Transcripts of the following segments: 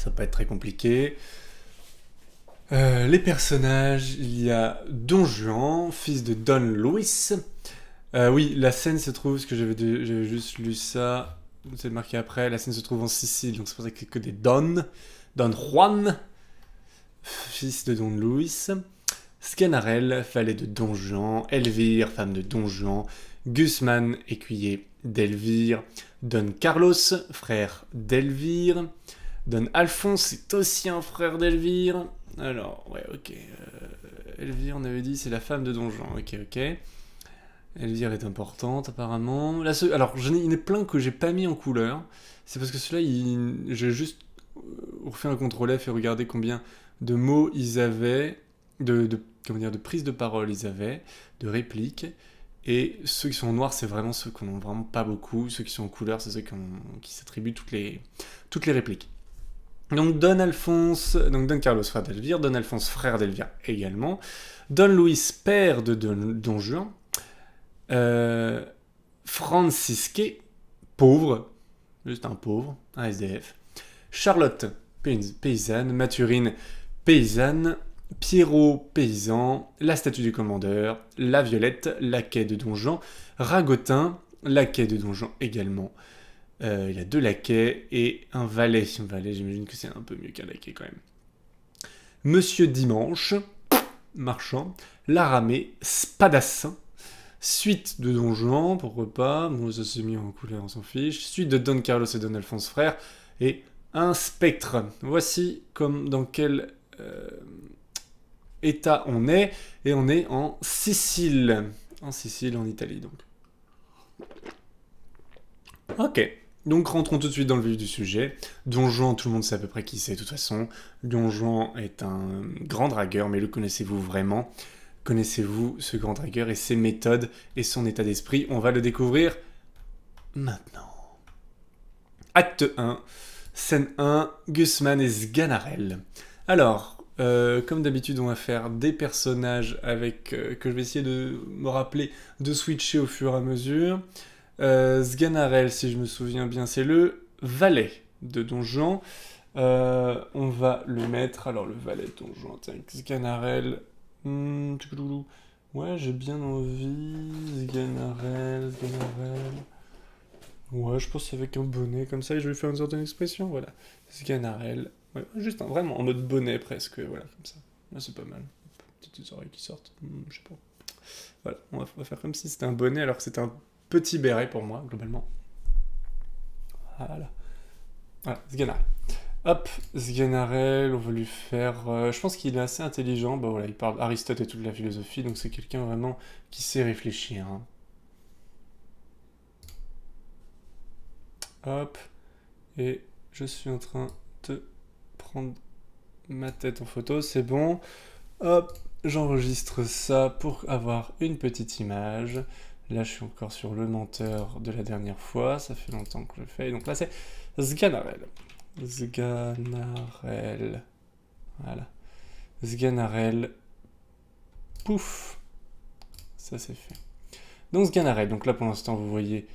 Ça va pas être très compliqué. Les personnages, il y a Don Juan, fils de Don Luis. Oui, la scène se trouve, parce que j'avais juste lu ça, c'est marqué après, la scène se trouve en Sicile, donc c'est pour ça qu'il y a que des Don. Don Juan, fils de Don Luis. Sganarelle, valet de Don Juan. Elvire, femme de Don Juan. Guzman, écuyer d'Elvire. Don Carlos, frère d'Elvire. Don Alphonse est aussi un frère d'Elvire. Alors, ouais, ok. Elvire, on avait dit, c'est la femme de Don Juan. Ok. Elvire est importante, apparemment. Alors, il y en a plein que j'ai pas mis en couleur. C'est parce que ceux-là, j'ai juste refait un CTRL F et regardé combien de mots ils avaient, de prise de parole ils avaient, de répliques. Et ceux qui sont en noir, c'est vraiment ceux qu'on n'a vraiment pas beaucoup. Ceux qui sont en couleur, c'est ceux qui s'attribuent toutes les répliques. Donc Don Carlos, frère d'Elvire, Don Alphonse, frère d'Elvire également, Don Luis, père de Don Juan, Francisque, pauvre, juste un pauvre, un SDF, Charlotte, paysanne, Mathurine, paysanne, Pierrot, paysan, la statue du commandeur, la Violette, laquais de Don Juan, Ragotin, laquais de Don Juan également. Il y a 2 laquais et un valet. Un valet, j'imagine que c'est un peu mieux qu'un laquais quand même. Monsieur Dimanche, marchand, Laramé, spadassin, suite de Don Juan, pourquoi pas, bon ça s'est mis en couleur, on s'en fiche, suite de Don Carlos et Don Alphonse frère, et un spectre. Voici dans quel état on est, et on est en Sicile. En Sicile, en Italie donc. Ok. Donc rentrons tout de suite dans le vif du sujet. Don Juan, tout le monde sait à peu près qui c'est de toute façon. Don Juan est un grand dragueur, mais le connaissez-vous vraiment ? Connaissez-vous ce grand dragueur et ses méthodes et son état d'esprit ? On va le découvrir maintenant. Acte 1, scène 1, Guzman et Sganarelle. Alors, comme d'habitude, on va faire des personnages que je vais essayer de me rappeler, de switcher au fur et à mesure. Sganarelle, si je me souviens bien, c'est le valet de Don Juan. On va le mettre. Alors, le valet de Don Juan, Sganarelle. Ouais, j'ai bien envie. Sganarelle. Ouais, je pense avec un bonnet comme ça, et je vais faire une certaine expression. Voilà. Sganarelle. Ouais, juste vraiment en mode bonnet presque. Voilà, comme ça. Là, c'est pas mal. Petites oreilles qui sortent. Je sais pas. Voilà, on va faire comme si c'était un bonnet alors que c'était un petit béret pour moi, globalement. Voilà, Sganarelle. Hop, Sganarelle, on va lui faire... je pense qu'il est assez intelligent. Bah voilà, il parle Aristote et toute la philosophie, donc c'est quelqu'un vraiment qui sait réfléchir. Hein. Hop, et je suis en train de prendre ma tête en photo, c'est bon. Hop, j'enregistre ça pour avoir une petite image. Là, je suis encore sur le menteur de la dernière fois. Ça fait longtemps que je le fais. Donc là, c'est Sganarelle. Sganarelle. Voilà. Sganarelle. Pouf. Ça, c'est fait. Donc, Sganarelle. Donc là, pour l'instant, vous voyez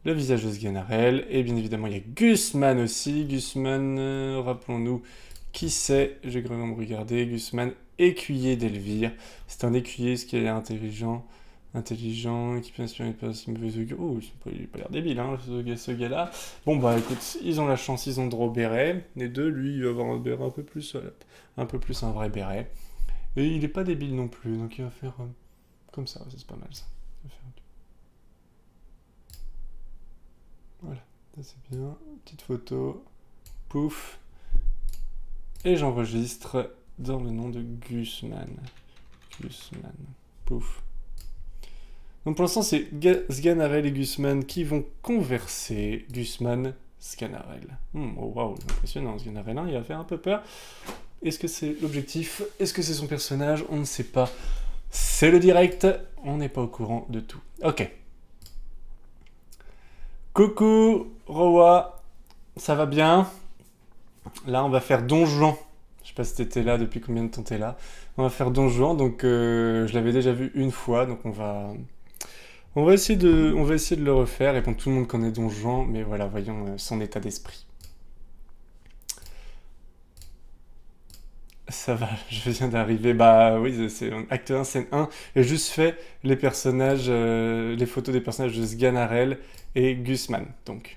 le visage de Sganarelle. Et bien évidemment, il y a Guzman aussi. Guzman, rappelons-nous qui c'est. J'ai vraiment me regarder. Guzman, écuyer d'Elvire. C'est un écuyer, ce qui est intelligent, qui peut inspirer une personne mauvaise augure. Oh, il n'a pas l'air débile, hein, ce gars-là. Bon, bah écoute, ils ont la chance, ils ont le droit au béret. Les deux, lui, il va avoir un béret un peu plus un vrai béret. Et il est pas débile non plus, donc il va faire comme ça, c'est pas mal ça. Voilà, ça c'est bien. Petite photo. Pouf. Et j'enregistre dans le nom de Guzman. Pouf. Donc pour l'instant, c'est Sganarelle et Guzman qui vont converser. Guzman, Sganarelle. Oh waouh, c'est impressionnant. Sganarelle, il va faire un peu peur. Est-ce que c'est l'objectif ? Est-ce que c'est son personnage ? On ne sait pas. C'est le direct. On n'est pas au courant de tout. Ok. Coucou, Rowa. Ça va bien ? Là, on va faire Don Juan. Je sais pas si t'étais là, depuis combien de temps t'es là. On va faire Don Juan, donc je l'avais déjà vu une fois, donc on va essayer de le refaire. Et bon, tout le monde connaît Don Juan, mais voilà, voyons son état d'esprit. Ça va, je viens d'arriver. Bah oui, c'est acte 1, scène 1. J'ai juste fait les personnages, les photos des personnages de Sganarelle et Gusman. Donc,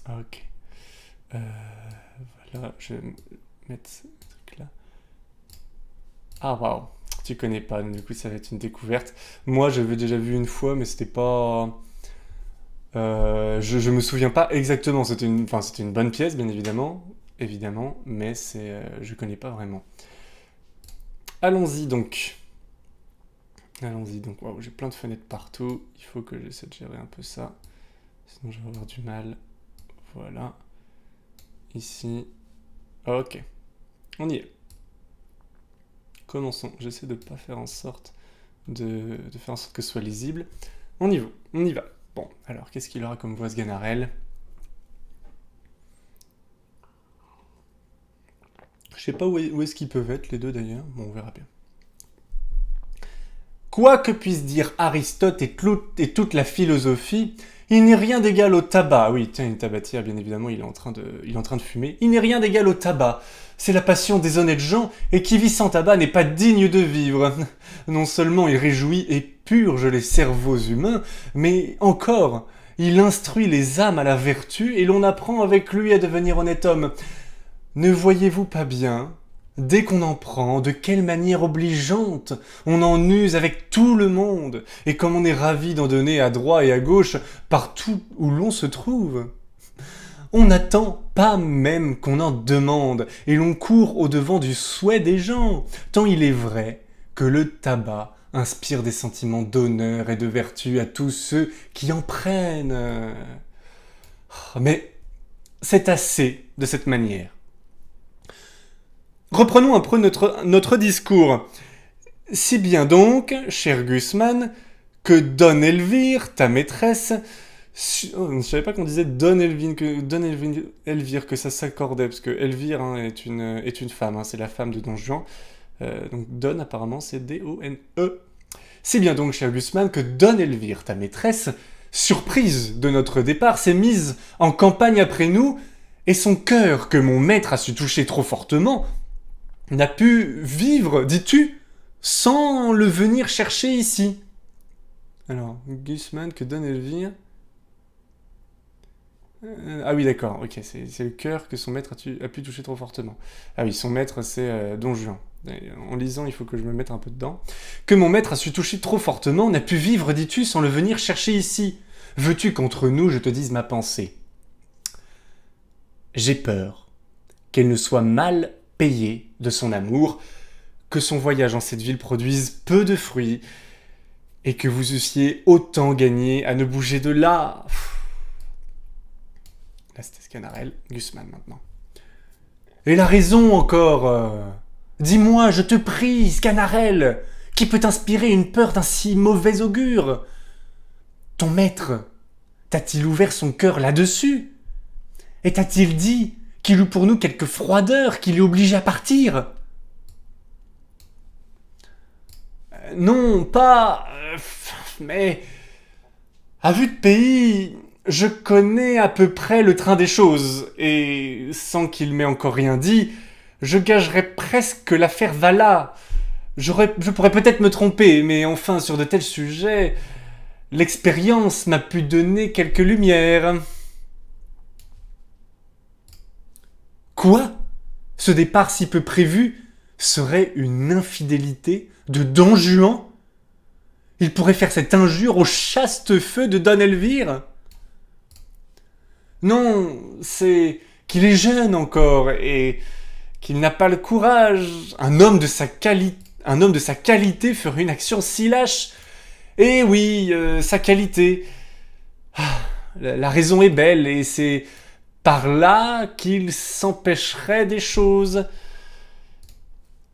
ok. Euh, voilà, je vais mettre ce truc-là. Ah waouh, tu connais pas, donc du coup ça va être une découverte. Moi, j'avais déjà vu une fois, mais c'était pas. Je me souviens pas exactement. Enfin, c'était une bonne pièce, bien évidemment, évidemment, mais je connais pas vraiment. Allons-y donc. Allons-y donc. Waouh, j'ai plein de fenêtres partout. Il faut que j'essaie de gérer un peu ça, sinon je vais avoir du mal. Voilà. Ici. Ok. On y est. Commençons. J'essaie de pas faire en sorte de faire en sorte que ce soit lisible. On y va. On y va. Bon, alors qu'est-ce qu'il aura comme voix Sganarelle? Je sais pas où est-ce qu'ils peuvent être les deux d'ailleurs. Bon, on verra bien. Quoi que puisse dire Aristote et toute la philosophie, il n'est rien d'égal au tabac. Oui, tiens, une tabatière, bien évidemment, il est en train de fumer. Il n'est rien d'égal au tabac. C'est la passion des honnêtes gens, et qui vit sans tabac n'est pas digne de vivre. Non seulement il réjouit et purge les cerveaux humains, mais encore, il instruit les âmes à la vertu, et l'on apprend avec lui à devenir honnête homme. Ne voyez-vous pas bien, dès qu'on en prend, de quelle manière obligeante on en use avec tout le monde, et comme on est ravi d'en donner à droite et à gauche, partout où l'on se trouve. On n'attend pas même qu'on en demande, et l'on court au-devant du souhait des gens, tant il est vrai que le tabac inspire des sentiments d'honneur et de vertu à tous ceux qui en prennent. Mais c'est assez de cette manière. Reprenons un peu notre discours. Si bien donc, cher Gusman, que Don Elvire, ta maîtresse, oh, je ne savais pas qu'on disait Don Elvire, que ça s'accordait, parce que Elvire est une femme, c'est la femme de Don Juan. Donc Don, apparemment, c'est D-O-N-E. Si bien donc, cher Gusman, que Don Elvire, ta maîtresse, surprise de notre départ, s'est mise en campagne après nous, et son cœur, que mon maître a su toucher trop fortement, n'a pu vivre, dis-tu, sans le venir chercher ici. Alors, Gusman, que Don Elvire... ah oui, d'accord, ok, c'est le cœur que son maître a pu toucher trop fortement. Ah oui, son maître, c'est Don Juan. En lisant, il faut que je me mette un peu dedans. Que mon maître a su toucher trop fortement, n'a pu vivre, dis-tu, sans le venir chercher ici. Veux-tu qu'entre nous, je te dise ma pensée? J'ai peur qu'elle ne soit mal payée de son amour, que son voyage en cette ville produise peu de fruits, et que vous eussiez autant gagné à ne bouger de là. Là, c'était Sganarelle, Gusman maintenant. Et la raison encore. Dis-moi, je te prie, Sganarelle, qui peut t'inspirer une peur d'un si mauvais augure? Ton maître t'a-t-il ouvert son cœur là-dessus? Et t'a-t-il dit qu'il eut pour nous quelque froideur qui l'eût obligé à partir? Non, pas... mais... À vue de pays, je connais à peu près le train des choses, et sans qu'il m'ait encore rien dit, je gagerais presque que l'affaire va là. Je pourrais peut-être me tromper, mais enfin, sur de tels sujets, l'expérience m'a pu donner quelques lumières. Quoi? Ce départ si peu prévu serait une infidélité de Don Juan? Il pourrait faire cette injure au chaste feu de Don Elvire? Non, c'est qu'il est jeune encore et qu'il n'a pas le courage. Un homme de sa qualité ferait une action si lâche. Eh oui, sa qualité. Ah, la raison est belle et c'est par là qu'il s'empêcherait des choses.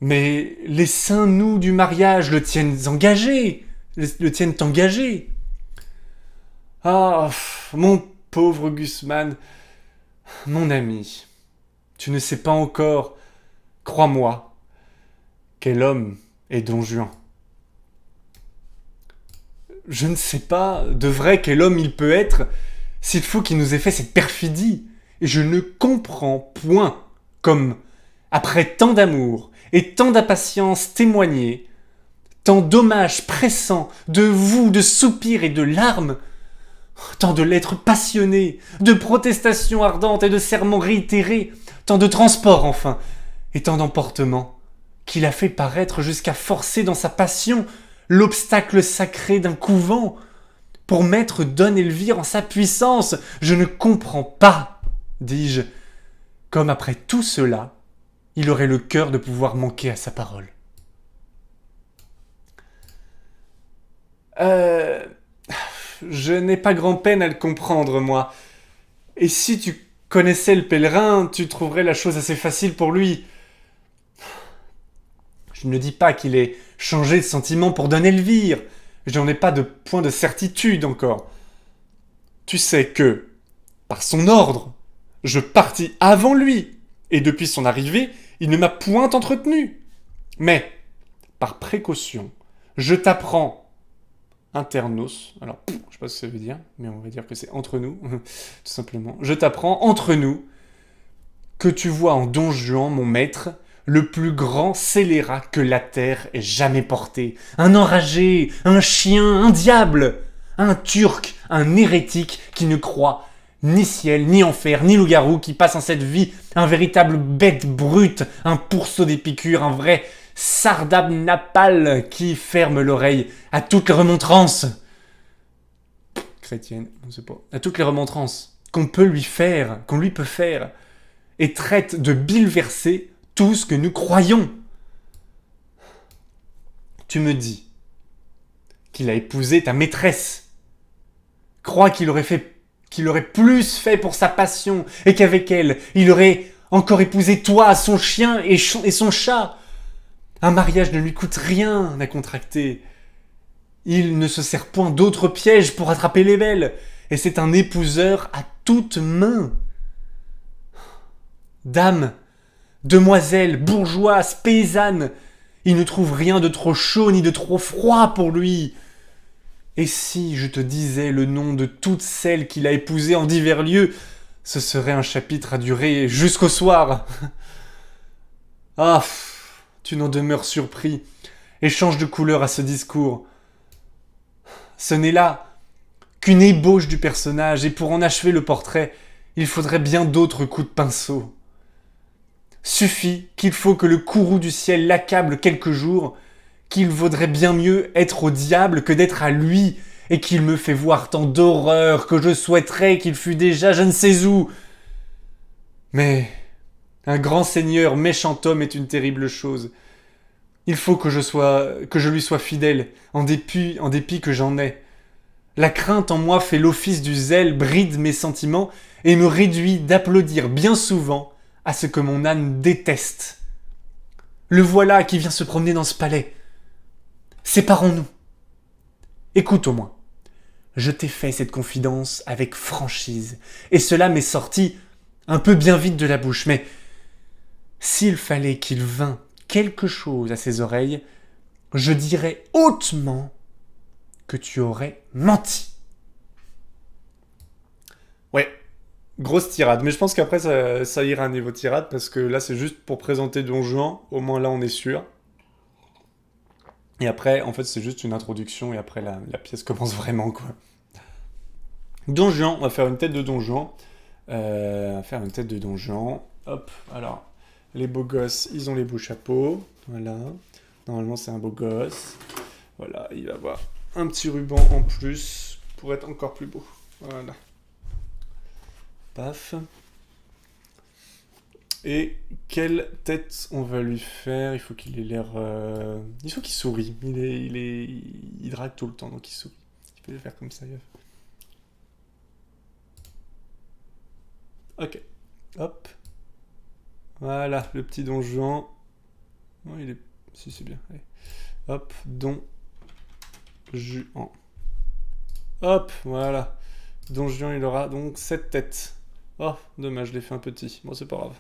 Mais les saints nous du mariage le tiennent engagé. Le tiennent engagé. Ah, mon pauvre Gusman, mon ami, tu ne sais pas encore, crois-moi, quel homme est Don Juan. Je ne sais pas de vrai quel homme il peut être s'il faut qu'il nous ait fait cette perfidie. Et je ne comprends point comme Après tant d'amour et tant d'impatience témoignée, tant d'hommages pressants, de vous, de soupirs et de larmes, tant de lettres passionnées, de protestations ardentes et de serments réitérés, tant de transports enfin, et tant d'emportements, qu'il a fait paraître jusqu'à forcer dans sa passion l'obstacle sacré d'un couvent, pour mettre Don Elvire en sa puissance. Je ne comprends pas, dis-je, comme après tout cela, il aurait le cœur de pouvoir manquer à sa parole. Je n'ai pas grand-peine à le comprendre, moi. Et si tu connaissais le pèlerin, tu trouverais la chose assez facile pour lui. Je ne dis pas qu'il ait changé de sentiment pour Don Elvire. Je n'en ai pas de point de certitude encore. Tu sais que, par son ordre, je partis avant lui, et depuis son arrivée, il ne m'a point entretenu. Mais, par précaution, je t'apprends internos, alors je sais pas ce que ça veut dire, mais on va dire que c'est entre nous, tout simplement. Je t'apprends entre nous que tu vois en Don Juan, mon maître, le plus grand scélérat que la terre ait jamais porté. Un enragé, un chien, un diable, un turc, un hérétique qui ne croit ni ciel, ni enfer, ni loup-garou, qui passe en cette vie un véritable bête brute, un pourceau des piqûres, un vrai Sardanapale qui ferme l'oreille à toutes les remontrances chrétiennes, on sait pas, à toutes les remontrances qu'on peut lui faire, qu'on lui peut faire, et traite de bilverser tout ce que nous croyons. Tu me dis qu'il a épousé ta maîtresse. Crois qu'il aurait plus fait pour sa passion, et qu'avec elle, il aurait encore épousé toi, son chien et son chat. Un mariage ne lui coûte rien à contracter. Il ne se sert point d'autres pièges pour attraper les belles, et c'est un épouseur à toutes mains. Dames, demoiselles, bourgeoises, paysannes, il ne trouve rien de trop chaud ni de trop froid pour lui. Et si je te disais le nom de toutes celles qu'il a épousées en divers lieux, ce serait un chapitre à durer jusqu'au soir. Ah, tu n'en demeures surpris, et change de couleur à ce discours. Ce n'est là qu'une ébauche du personnage, et pour en achever le portrait, il faudrait bien d'autres coups de pinceau. Suffit qu'il faut que le courroux du ciel l'accable quelques jours, qu'il vaudrait bien mieux être au diable que d'être à lui, et qu'il me fait voir tant d'horreurs que je souhaiterais qu'il fût déjà je ne sais où. Mais un grand seigneur, méchant homme, est une terrible chose. Il faut que je lui sois fidèle, en dépit que j'en ai. La crainte en moi fait l'office du zèle, bride mes sentiments, et me réduit d'applaudir bien souvent à ce que mon âne déteste. Le voilà qui vient se promener dans ce palais. Séparons-nous. Écoute au moins. Je t'ai fait cette confidence avec franchise, et cela m'est sorti un peu bien vite de la bouche, mais s'il fallait qu'il vînt quelque chose à ses oreilles, je dirais hautement que tu aurais menti. Ouais, grosse tirade, mais je pense qu'après ça ira à niveau tirade, parce que là c'est juste pour présenter Don Juan, au moins là on est sûr. Et après, en fait, c'est juste une introduction, et après la pièce commence vraiment, quoi. Don Juan, on va faire une tête de Don Juan. On va faire une tête de Don Juan. Hop, alors, les beaux gosses, ils ont les beaux chapeaux. Voilà. Normalement, c'est un beau gosse. Voilà, il va avoir un petit ruban en plus pour être encore plus beau. Voilà. Paf. Et quelle tête on va lui faire? Il faut qu'il ait l'air... Il faut qu'il sourie. Il drague tout le temps, donc il sourit. Il peut le faire comme ça. Ok. Hop. Voilà, le petit Don Juan. Non, il est... Si, c'est bien. Allez. Hop, Don Juan. Hop, voilà. Don Juan, il aura donc 7 têtes. Oh, dommage, je l'ai fait un petit. Bon, c'est pas grave.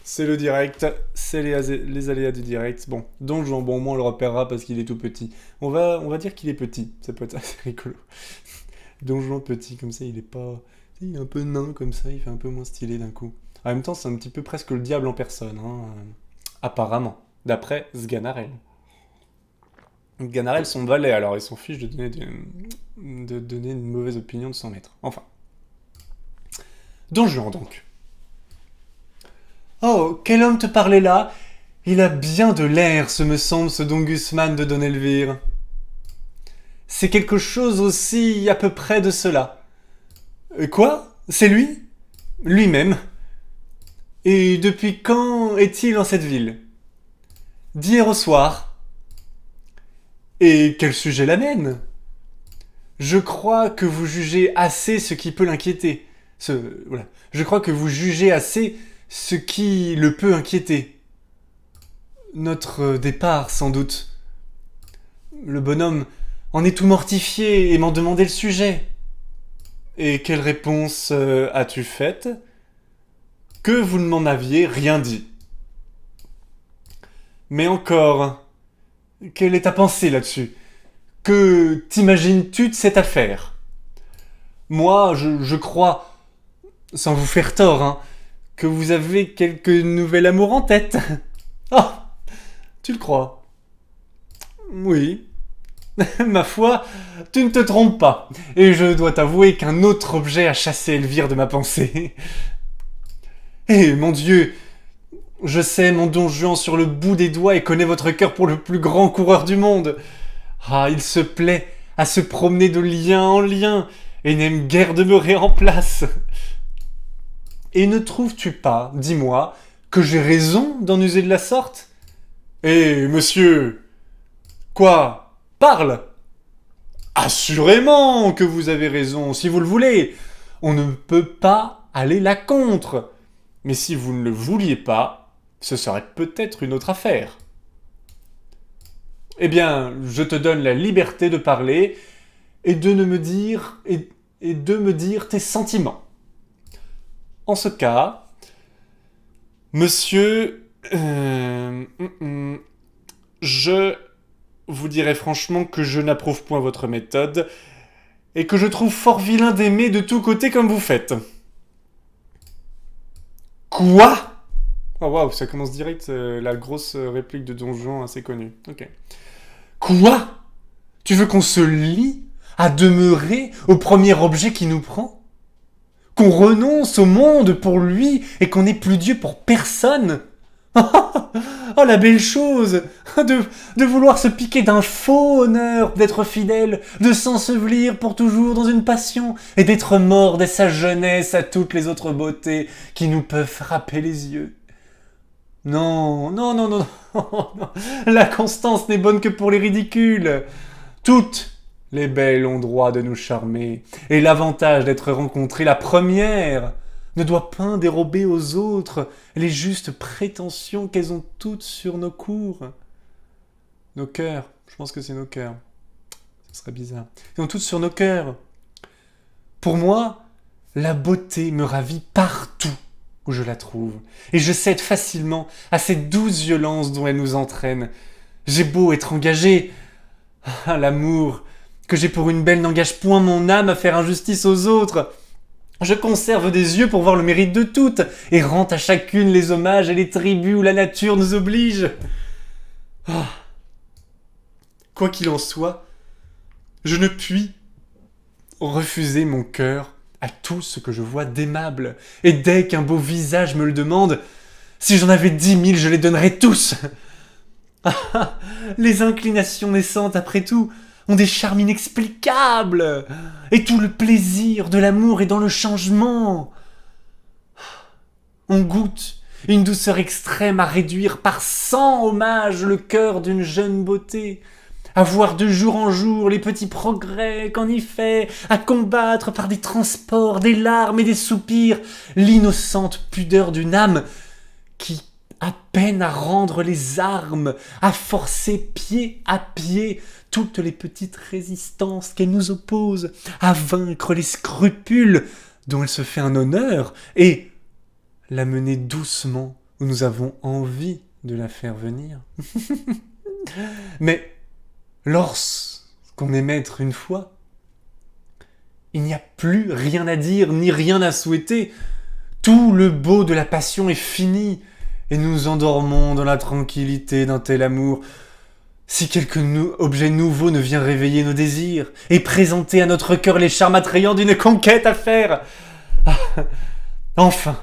C'est le direct, c'est les aléas du direct. Bon, Don Juan, bon, au moins on le repérera parce qu'il est tout petit. On va dire qu'il est petit, ça peut être assez rigolo. Don Juan petit, comme ça il est pas Il est un peu nain comme ça, il fait un peu moins stylé d'un coup. En même temps, c'est un petit peu presque le diable en personne, hein, apparemment, d'après Sganarelle. Sganarelle, son valet, alors ils s'en fichent de donner une mauvaise opinion de son maître. Enfin. Don Juan, donc. Oh, quel homme te parlait là? Il a bien de l'air, ce me semble, ce Don Guzman de Don Elvire. C'est quelque chose aussi à peu près de cela. Quoi? C'est lui? Lui-même. Et depuis quand est-il en cette ville? D'hier au soir. Et quel sujet l'amène? Je crois que vous jugez assez ce qui peut l'inquiéter. Voilà. Je crois que vous jugez assez ce qui le peut inquiéter. Notre départ, sans doute. Le bonhomme en est tout mortifié et m'en demandait le sujet. Et quelle réponse as-tu faite? Que vous ne m'en aviez rien dit. Mais encore, quelle est ta pensée là-dessus? Que t'imagines-tu de cette affaire? Moi, je crois, sans vous faire tort, hein, que vous avez quelque nouvel amour en tête. Oh, tu le crois? Oui. Ma foi, tu ne te trompes pas. Et je dois t'avouer qu'un autre objet a chassé Elvire de ma pensée. Eh, mon Dieu, je sais mon Don Juan sur le bout des doigts et connais votre cœur pour le plus grand coureur du monde. Ah, il se plaît à se promener de lien en lien et n'aime guère demeurer en place. Et ne trouves-tu pas, dis-moi, que j'ai raison d'en user de la sorte? Eh, monsieur! Quoi? Parle! Assurément que vous avez raison, si vous le voulez. On ne peut pas aller la contre. Mais si vous ne le vouliez pas, ce serait peut-être une autre affaire. Eh bien, je te donne la liberté de parler et de me dire tes sentiments. En ce cas, monsieur, je vous dirai franchement que je n'approuve point votre méthode et que je trouve fort vilain d'aimer de tous côtés comme vous faites. Quoi? Oh waouh, ça commence direct, la grosse réplique de Don Juan assez connue. Ok. Quoi? Tu veux qu'on se lie à demeurer au premier objet qui nous prend? Qu'on renonce au monde pour lui et qu'on n'ait plus Dieu pour personne? Oh la belle chose de vouloir se piquer d'un faux honneur, d'être fidèle, de s'ensevelir pour toujours dans une passion et d'être mort dès sa jeunesse à toutes les autres beautés qui nous peuvent frapper les yeux. Non, non, non, non, non, non. La constance n'est bonne que pour les ridicules. Toutes les belles ont droit de nous charmer, et l'avantage d'être rencontrée la première ne doit pas dérober aux autres les justes prétentions qu'elles ont toutes sur nos cours. Nos cœurs, je pense que c'est nos cœurs. Ce serait bizarre. Elles ont toutes sur nos cœurs. Pour moi, la beauté me ravit partout où je la trouve, et je cède facilement à cette douce violence dont elle nous entraîne. J'ai beau être engagé, l'amour que j'ai pour une belle n'engage point mon âme à faire injustice aux autres. Je conserve des yeux pour voir le mérite de toutes, et rends à chacune les hommages et les tributs où la nature nous oblige. Oh. Quoi qu'il en soit, je ne puis refuser mon cœur à tout ce que je vois d'aimable, et dès qu'un beau visage me le demande, si j'en avais 10 000, je les donnerais tous. Les inclinations naissantes, après tout, ont des charmes inexplicables, et tout le plaisir de l'amour est dans le changement. On goûte une douceur extrême à réduire par 100 hommages le cœur d'une jeune beauté, à voir de jour en jour les petits progrès qu'on y fait, à combattre par des transports, des larmes et des soupirs l'innocente pudeur d'une âme qui a peine à rendre les armes, à forcer pied à pied toutes les petites résistances qu'elle nous oppose, à vaincre les scrupules dont elle se fait un honneur, et la mener doucement où nous avons envie de la faire venir. Mais lorsqu'on est maître une fois, Il n'y a plus rien à dire, ni rien à souhaiter. Tout le beau de la passion est fini, et nous endormons dans la tranquillité d'un tel amour. Si quelque objet nouveau ne vient réveiller nos désirs, et présenter à notre cœur les charmes attrayants d'une conquête à faire. Ah, enfin,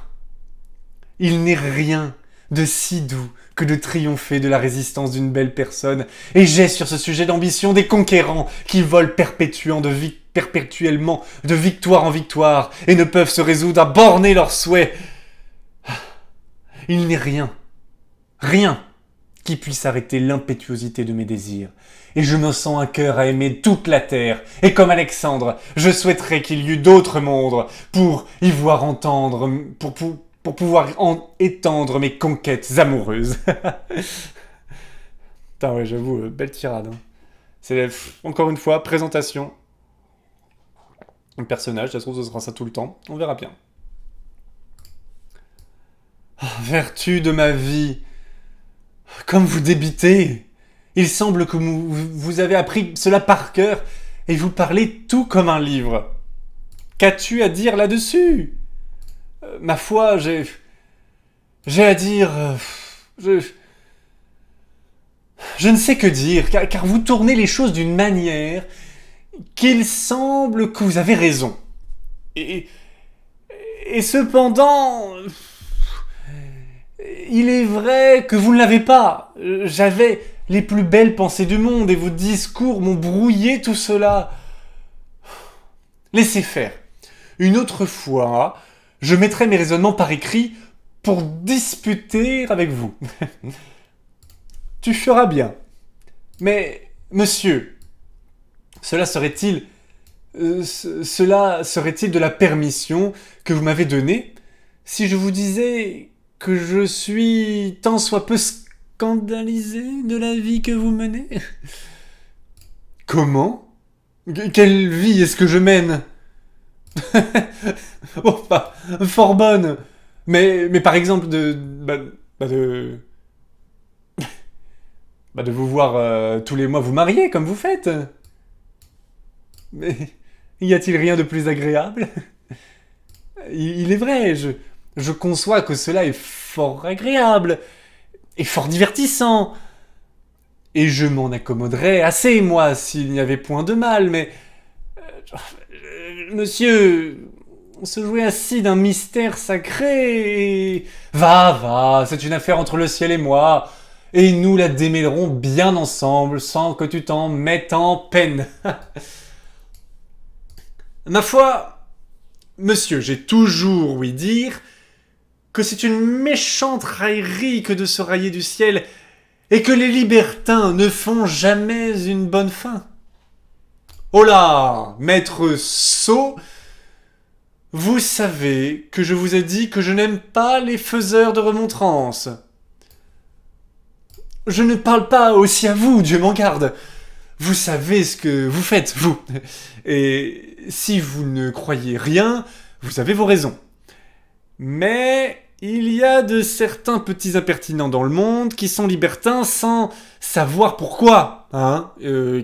il n'est rien de si doux que de triompher de la résistance d'une belle personne, et j'ai sur ce sujet d'ambition des conquérants qui volent perpétuellement de victoire en victoire, et ne peuvent se résoudre à borner leurs souhaits. Il n'est rien qui puisse arrêter l'impétuosité de mes désirs, et je me sens un cœur à aimer toute la terre, et comme Alexandre, je souhaiterais qu'il y eût d'autres mondes pour y voir entendre, pour pouvoir étendre mes conquêtes amoureuses. Putain, ouais, j'avoue, belle tirade. Hein. C'est, encore une fois, présentation. Un personnage, ça se trouve, ce sera ça tout le temps. On verra bien. Oh, vertu de ma vie, comme vous débitez. Il semble que vous avez appris cela par cœur, et vous parlez tout comme un livre. Qu'as-tu à dire là-dessus ? Ma foi, j'ai à dire... Je ne sais que dire, car vous tournez les choses d'une manière qu'il semble que vous avez raison. Et cependant, il est vrai que vous ne l'avez pas. J'avais les plus belles pensées du monde et vos discours m'ont brouillé tout cela. Laissez faire. Une autre fois, je mettrai mes raisonnements par écrit pour disputer avec vous. Tu feras bien. Mais, monsieur, cela serait-il de la permission que vous m'avez donnée si je vous disais que je suis tant soit peu scandalisé de la vie que vous menez ? Comment ? Quelle vie est-ce que je mène ? Bon, pas fort bonne. Mais par exemple de vous voir tous les mois vous marier comme vous faites. Mais y a-t-il rien de plus agréable ? Il est vrai, je conçois que cela est fort agréable et fort divertissant. Et je m'en accommoderais assez, moi, s'il n'y avait point de mal, mais... monsieur, se jouer ainsi d'un mystère sacré et... Va, c'est une affaire entre le ciel et moi, et nous la démêlerons bien ensemble, sans que tu t'en mettes en peine. Ma foi, monsieur, j'ai toujours ouï dire que c'est une méchante raillerie que de se railler du ciel, et que les libertins ne font jamais une bonne fin. Oh là, maître sot, vous savez que je vous ai dit que je n'aime pas les faiseurs de remontrances. Je ne parle pas aussi à vous, Dieu m'en garde. Vous savez ce que vous faites, vous. Et si vous ne croyez rien, vous avez vos raisons. Mais il y a de certains petits impertinents dans le monde qui sont libertins sans savoir pourquoi,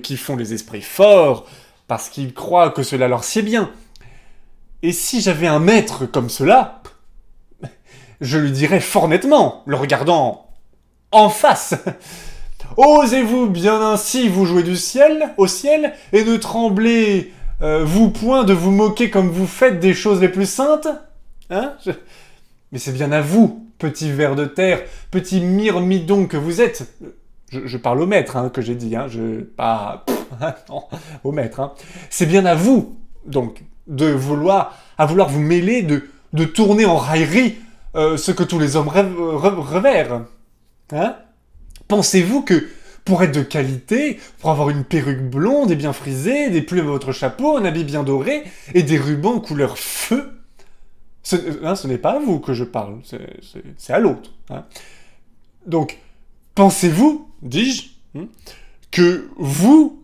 qui font les esprits forts parce qu'ils croient que cela leur sied bien. Et si j'avais un maître comme cela, je lui dirais fort nettement, le regardant en face. Osez-vous bien ainsi vous jouer au ciel, et ne tremblez vous point de vous moquer comme vous faites des choses les plus saintes ? Mais c'est bien à vous, petit ver de terre, petit myrmidon que vous êtes. Je parle au maître, que j'ai dit, pas non, au maître. C'est bien à vous, donc, à vouloir vous mêler, de tourner en raillerie ce que tous les hommes révèrent. Pensez-vous que, pour être de qualité, pour avoir une perruque blonde et bien frisée, des plumes à votre chapeau, un habit bien doré, et des rubans couleur feu, ce n'est pas à vous que je parle, c'est à l'autre. Donc, pensez-vous, dis-je, que vous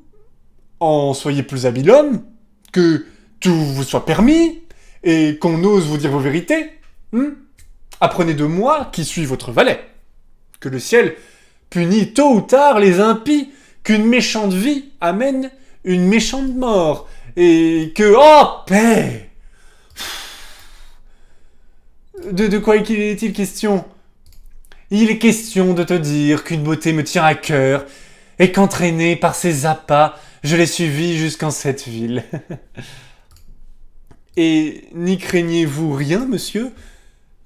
en soyez plus habile homme, que tout vous soit permis, et qu'on ose vous dire vos vérités ? Apprenez de moi, qui suis votre valet, que le ciel punit tôt ou tard les impies, qu'une méchante vie amène une méchante mort, et que... Oh, paix! De quoi est-il question? Il est question de te dire qu'une beauté me tient à cœur, et qu'entraîné par ses appâts, je l'ai suivi jusqu'en cette ville. Et n'y craignez-vous rien, monsieur,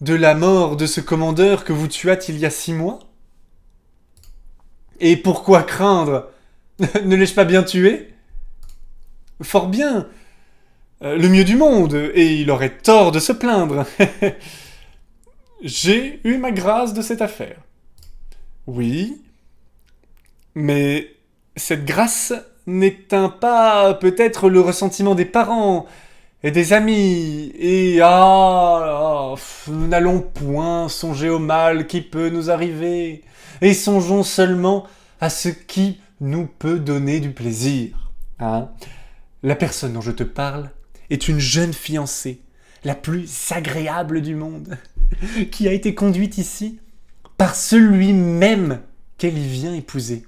de la mort de ce commandeur que vous tuâtes il y a 6 mois? Et pourquoi craindre? Ne l'ai-je pas bien tué? Fort bien, le mieux du monde, et il aurait tort de se plaindre. J'ai eu ma grâce de cette affaire. Oui, mais cette grâce n'éteint pas peut-être le ressentiment des parents et des amis, et nous n'allons point songer au mal qui peut nous arriver, et songeons seulement à ce qui nous peut donner du plaisir. Hein? La personne dont je te parle est une jeune fiancée, la plus agréable du monde, qui a été conduite ici par celui même qu'elle y vient épouser.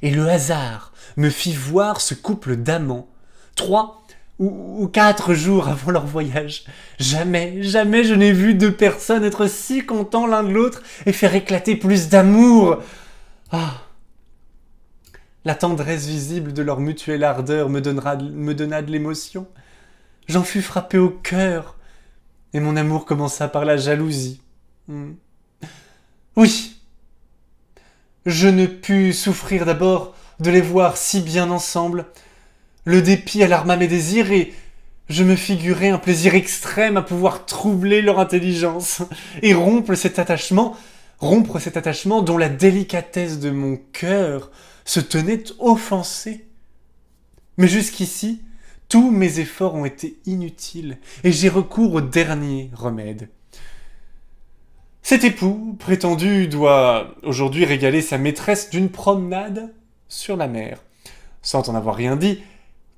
Et le hasard me fit voir ce couple d'amants, 3 ou 4 jours avant leur voyage. Jamais je n'ai vu 2 personnes être si contents l'un de l'autre et faire éclater plus d'amour. Ah, la tendresse visible de leur mutuelle ardeur me donna de l'émotion. J'en fus frappé au cœur, et mon amour commença par la jalousie. Oui, je ne pus souffrir d'abord de les voir si bien ensemble. Le dépit alarma mes désirs et je me figurais un plaisir extrême à pouvoir troubler leur intelligence et rompre cet attachement dont la délicatesse de mon cœur se tenait offensée. Mais jusqu'ici, tous mes efforts ont été inutiles et j'ai recours au dernier remède. Cet époux prétendu doit aujourd'hui régaler sa maîtresse d'une promenade sur la mer. Sans en avoir rien dit,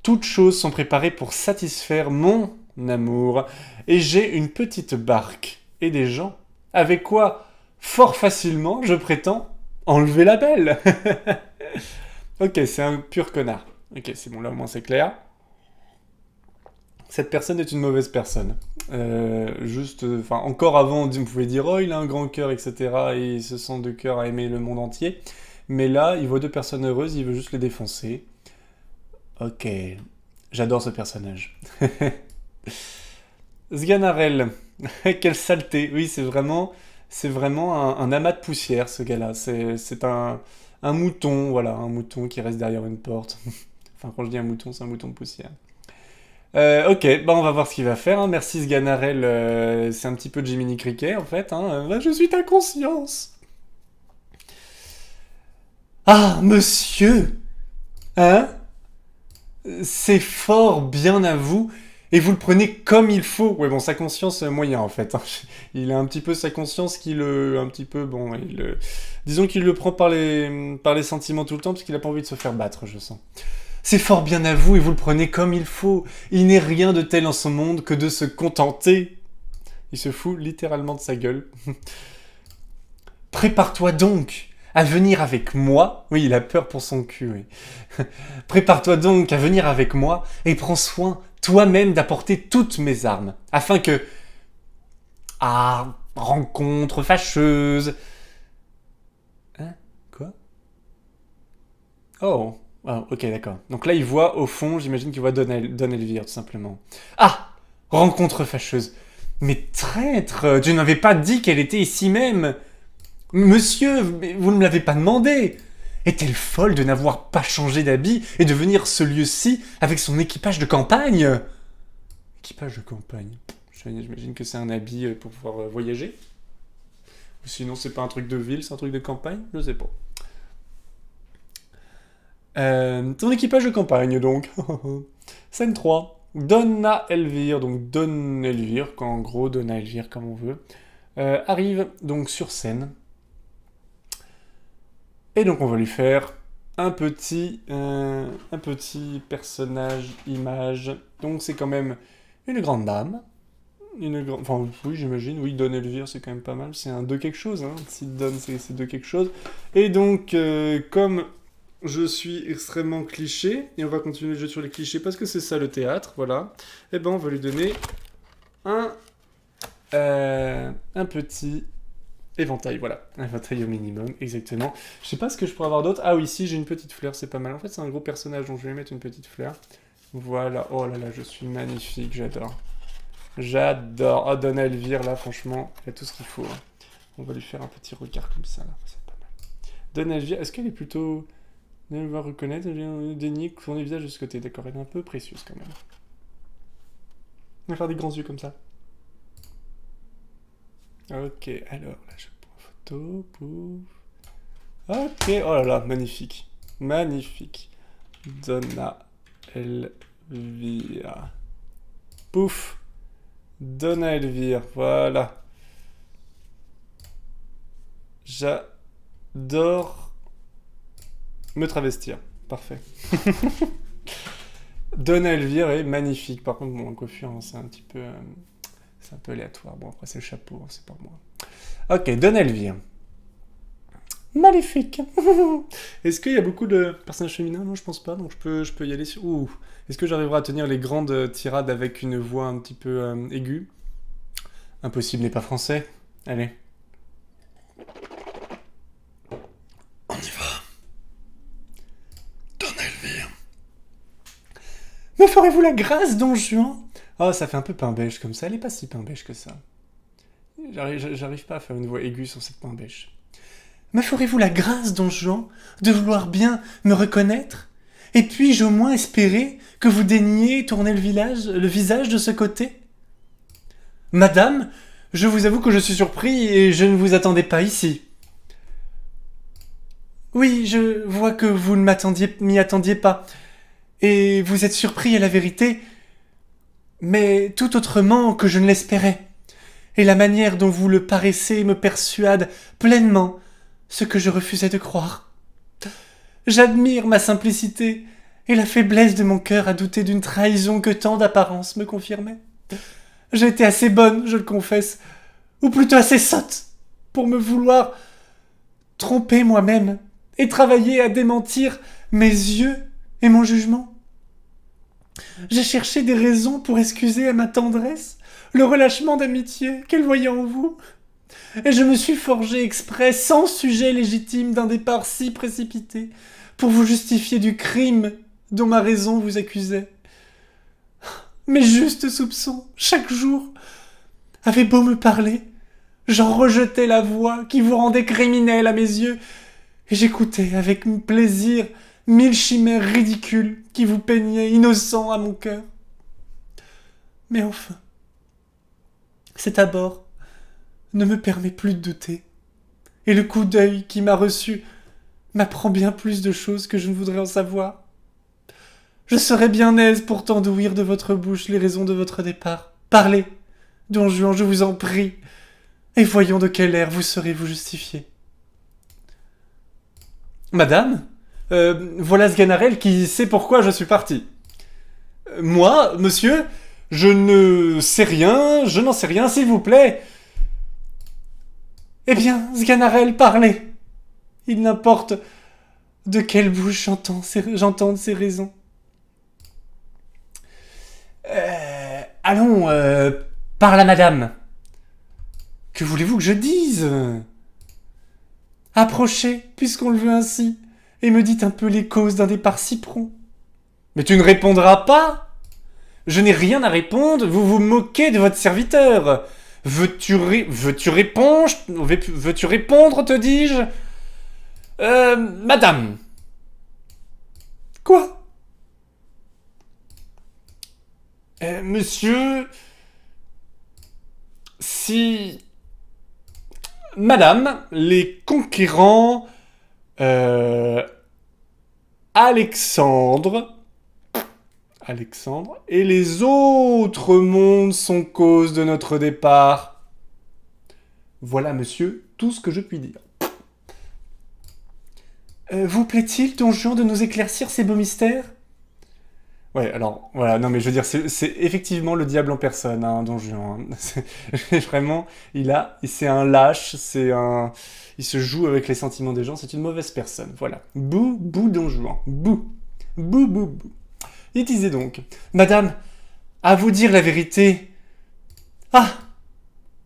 toutes choses sont préparées pour satisfaire mon amour, et j'ai une petite barque et des gens, avec quoi, fort facilement, je prétends, enlever la belle. Ok, c'est un pur connard. Ok, c'est bon, là au moins c'est clair. Cette personne est une mauvaise personne. Encore avant, vous pouvez dire, oh, il a un grand cœur, etc. Et il se sent de cœur à aimer le monde entier. Mais là, il voit 2 personnes heureuses, il veut juste les défoncer. Ok, j'adore ce personnage. Sganarelle, quelle saleté. Oui, c'est vraiment un amas de poussière, ce gars-là. C'est un mouton, voilà, un mouton qui reste derrière une porte. Enfin, quand je dis un mouton, c'est un mouton de poussière. Ok, on va voir ce qu'il va faire. Hein. Merci Sganarelle, c'est un petit peu Jiminy Cricket en fait. Hein. Je suis ta conscience. Ah, monsieur! Hein? C'est fort bien à vous, et vous le prenez comme il faut. Ouais, bon, sa conscience, moyen en fait. Hein. Il a un petit peu sa conscience qui le... Un petit peu, bon, disons qu'il le prend par les sentiments tout le temps, parce qu'il a pas envie de se faire battre, je sens. C'est fort bien à vous et vous le prenez comme il faut. Il n'est rien de tel en ce monde que de se contenter. Il se fout littéralement de sa gueule. Prépare-toi donc à venir avec moi. Oui, il a peur pour son cul, oui. Prépare-toi donc à venir avec moi et prends soin toi-même d'apporter toutes mes armes, afin que... Ah, rencontre fâcheuse... Hein? Quoi? Oh... Ah, ok, d'accord. Donc là, il voit, au fond, j'imagine qu'il voit Don Elvire, tout simplement. Ah! Rencontre fâcheuse. Mais traître, je n'avais pas dit qu'elle était ici même. Monsieur, vous ne me l'avez pas demandé. Est-elle folle de n'avoir pas changé d'habit et de venir ce lieu-ci avec son équipage de campagne? Équipage de campagne. J'imagine que c'est un habit pour pouvoir voyager. Ou sinon, c'est pas un truc de ville, c'est un truc de campagne? Je sais pas. Ton équipage de campagne, donc. Scène 3. Donna Elvire, donc Don Elvire, en gros Donna Elvire, comme on veut, arrive donc sur scène. Et donc on va lui faire un petit personnage, image. Donc c'est quand même une grande dame. Enfin, oui, j'imagine, oui, Don Elvire, c'est quand même pas mal. C'est un de quelque chose, hein. Si Don, c'est de quelque chose. Et donc, comme je suis extrêmement cliché, et on va continuer le jeu sur les clichés parce que c'est ça le théâtre, voilà. Et ben on va lui donner un petit éventail, voilà. Un éventail au minimum, exactement. Je sais pas ce que je pourrais avoir d'autre. Ah oui, si, j'ai une petite fleur, c'est pas mal. En fait, c'est un gros personnage, donc je vais lui mettre une petite fleur. Voilà, oh là là, je suis magnifique, j'adore. J'adore. Oh, Donna Elvire, là, franchement, il y a tout ce qu'il faut. Hein. On va lui faire un petit regard comme ça, là, c'est pas mal. Donna Elvire, est-ce qu'elle est plutôt... Elle va reconnaître, elle vient dénier, tourner le visage de ce côté, d'accord, elle est un peu précieuse quand même. On va faire des grands yeux comme ça. Ok, alors, là, je prends photo, pouf. Ok, oh là là, magnifique. Magnifique. Donna Elvire. Pouf. Donna Elvire, voilà. J'adore me travestir. Parfait. Donna Elvire est magnifique. Par contre, mon coiffure, hein, c'est un petit peu... c'est un peu aléatoire. Bon, après, c'est le chapeau, hein, c'est pas moi. Ok, Donna Elvire. Maléfique. Est-ce qu'il y a beaucoup de personnages féminins? Non, je pense pas, donc je peux y aller sur... Ouh. Est-ce que j'arriverai à tenir les grandes tirades avec une voix un petit peu aiguë? Impossible n'est pas français. Allez. On y va. Donna Elvire. Me ferez-vous la grâce, Don Juan? Oh, ça fait un peu pain beige comme ça. Elle est pas si pain beige que ça. J'arrive pas à faire une voix aiguë sur cette pain beige. Me ferez-vous la grâce, Don Juan, de vouloir bien me reconnaître? Et puis-je au moins espérer que vous daigniez tourner le visage de ce côté? Madame, je vous avoue que je suis surpris et je ne vous attendais pas ici. Oui, je vois que vous ne m'y attendiez pas. Et vous êtes surpris à la vérité, mais tout autrement que je ne l'espérais. Et la manière dont vous le paraissez me persuade pleinement ce que je refusais de croire. J'admire ma simplicité et la faiblesse de mon cœur à douter d'une trahison que tant d'apparences me confirmaient. J'ai été assez bonne, je le confesse, ou plutôt assez sotte, pour me vouloir tromper moi-même et travailler à démentir mes yeux et mon jugement. J'ai cherché des raisons pour excuser à ma tendresse le relâchement d'amitié qu'elle voyait en vous, et je me suis forgé exprès, sans sujet légitime d'un départ si précipité, pour vous justifier du crime dont ma raison vous accusait. Mes justes soupçons, chaque jour, avaient beau me parler, j'en rejetais la voix qui vous rendait criminel à mes yeux, et j'écoutais avec plaisir 1000 chimères ridicules qui vous peignaient innocent à mon cœur. Mais enfin, cet abord ne me permet plus de douter, et le coup d'œil qui m'a reçu m'apprend bien plus de choses que je ne voudrais en savoir. Je serais bien aise pourtant d'ouïr de votre bouche les raisons de votre départ. Parlez, Don Juan, je vous en prie, et voyons de quel air vous serez vous justifier. Madame, voilà Sganarelle qui sait pourquoi je suis parti. Moi, monsieur, je ne sais rien, je n'en sais rien, s'il vous plaît. Eh bien, Sganarelle, parlez. Il n'importe de quelle bouche j'entende ces raisons. Allons, parle à madame. Que voulez-vous que je dise? Approchez, puisqu'on le veut ainsi, et me dites un peu les causes d'un départ si prompt. Mais tu ne répondras pas? Je n'ai rien à répondre, vous vous moquez de votre serviteur. Veux-tu répondre, te dis-je? Madame. Quoi? Monsieur... Si... Madame, les conquérants... Alexandre et les autres mondes sont cause de notre départ. Voilà, monsieur, tout ce que je puis dire. Vous plaît-il, Don Juan, de nous éclaircir ces beaux mystères? Ouais, alors, voilà, non mais je veux dire, c'est effectivement le diable en personne, hein, Don Juan. Hein. Vraiment, c'est un lâche, il se joue avec les sentiments des gens, c'est une mauvaise personne, voilà. Bouh, bouh, Don Juan, bouh, bouh, bouh, bouh. Il disait donc, Madame, à vous dire la vérité, ah,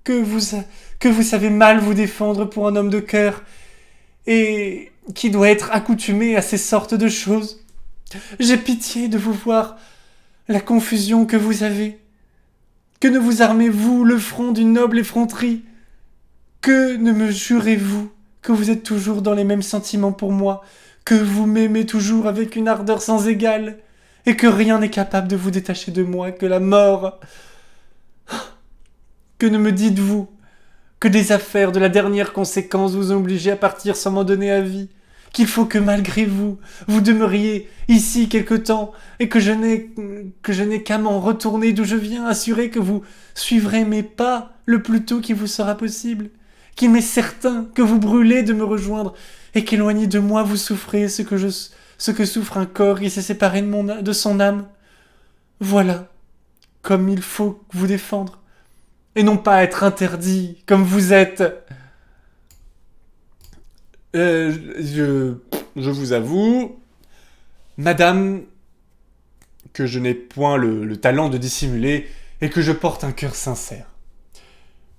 que vous, que vous savez mal vous défendre pour un homme de cœur, et qui doit être accoutumé à ces sortes de choses. J'ai pitié de vous voir la confusion que vous avez. Que ne vous armez-vous le front d'une noble effronterie? Que ne me jurez-vous que vous êtes toujours dans les mêmes sentiments pour moi, que vous m'aimez toujours avec une ardeur sans égale, et que rien n'est capable de vous détacher de moi, que la mort? Que ne me dites-vous que des affaires de la dernière conséquence vous ont obligé à partir sans m'en donner avis, qu'il faut que malgré vous, vous demeuriez ici quelque temps, et que je n'ai qu'à m'en retourner d'où je viens, assurer que vous suivrez mes pas le plus tôt qu'il vous sera possible, qu'il m'est certain que vous brûlez de me rejoindre, et qu'éloigné de moi vous souffrez ce que souffre un corps qui s'est séparé de son âme. Voilà comme il faut vous défendre, et non pas être interdit comme vous êtes. Euh, je, je vous avoue, Madame, que je n'ai point le talent de dissimuler et que je porte un cœur sincère.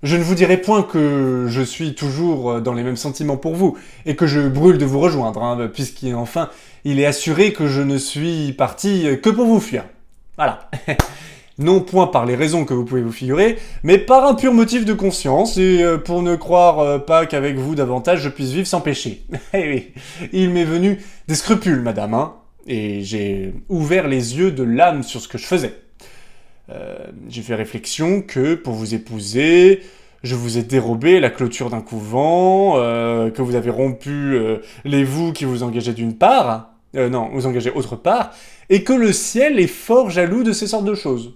Je ne vous dirai point que je suis toujours dans les mêmes sentiments pour vous et que je brûle de vous rejoindre, hein, puisqu'enfin il est assuré que je ne suis parti que pour vous fuir. Voilà. Non point par les raisons que vous pouvez vous figurer, mais par un pur motif de conscience, et pour ne croire pas qu'avec vous davantage je puisse vivre sans péché. Eh oui, il m'est venu des scrupules, madame, hein, et j'ai ouvert les yeux de l'âme sur ce que je faisais. J'ai fait réflexion que, pour vous épouser, je vous ai dérobé la clôture d'un couvent, que vous avez rompu les voues qui vous engageaient d'une part, non, vous engagez autre part, et que le ciel est fort jaloux de ces sortes de choses.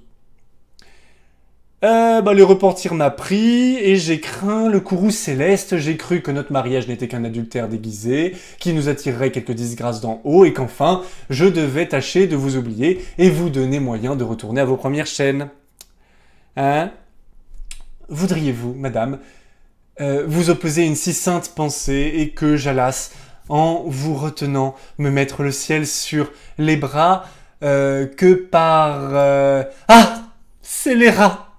Le repentir m'a pris, et j'ai craint le courroux céleste, j'ai cru que notre mariage n'était qu'un adultère déguisé, qui nous attirerait quelques disgrâces d'en haut, et qu'enfin, je devais tâcher de vous oublier, et vous donner moyen de retourner à vos premières chaînes. Hein? Voudriez-vous, madame, vous opposer une si sainte pensée, et que j'allasse, en vous retenant, me mettre le ciel sur les bras, que par... Ah! Scélérat!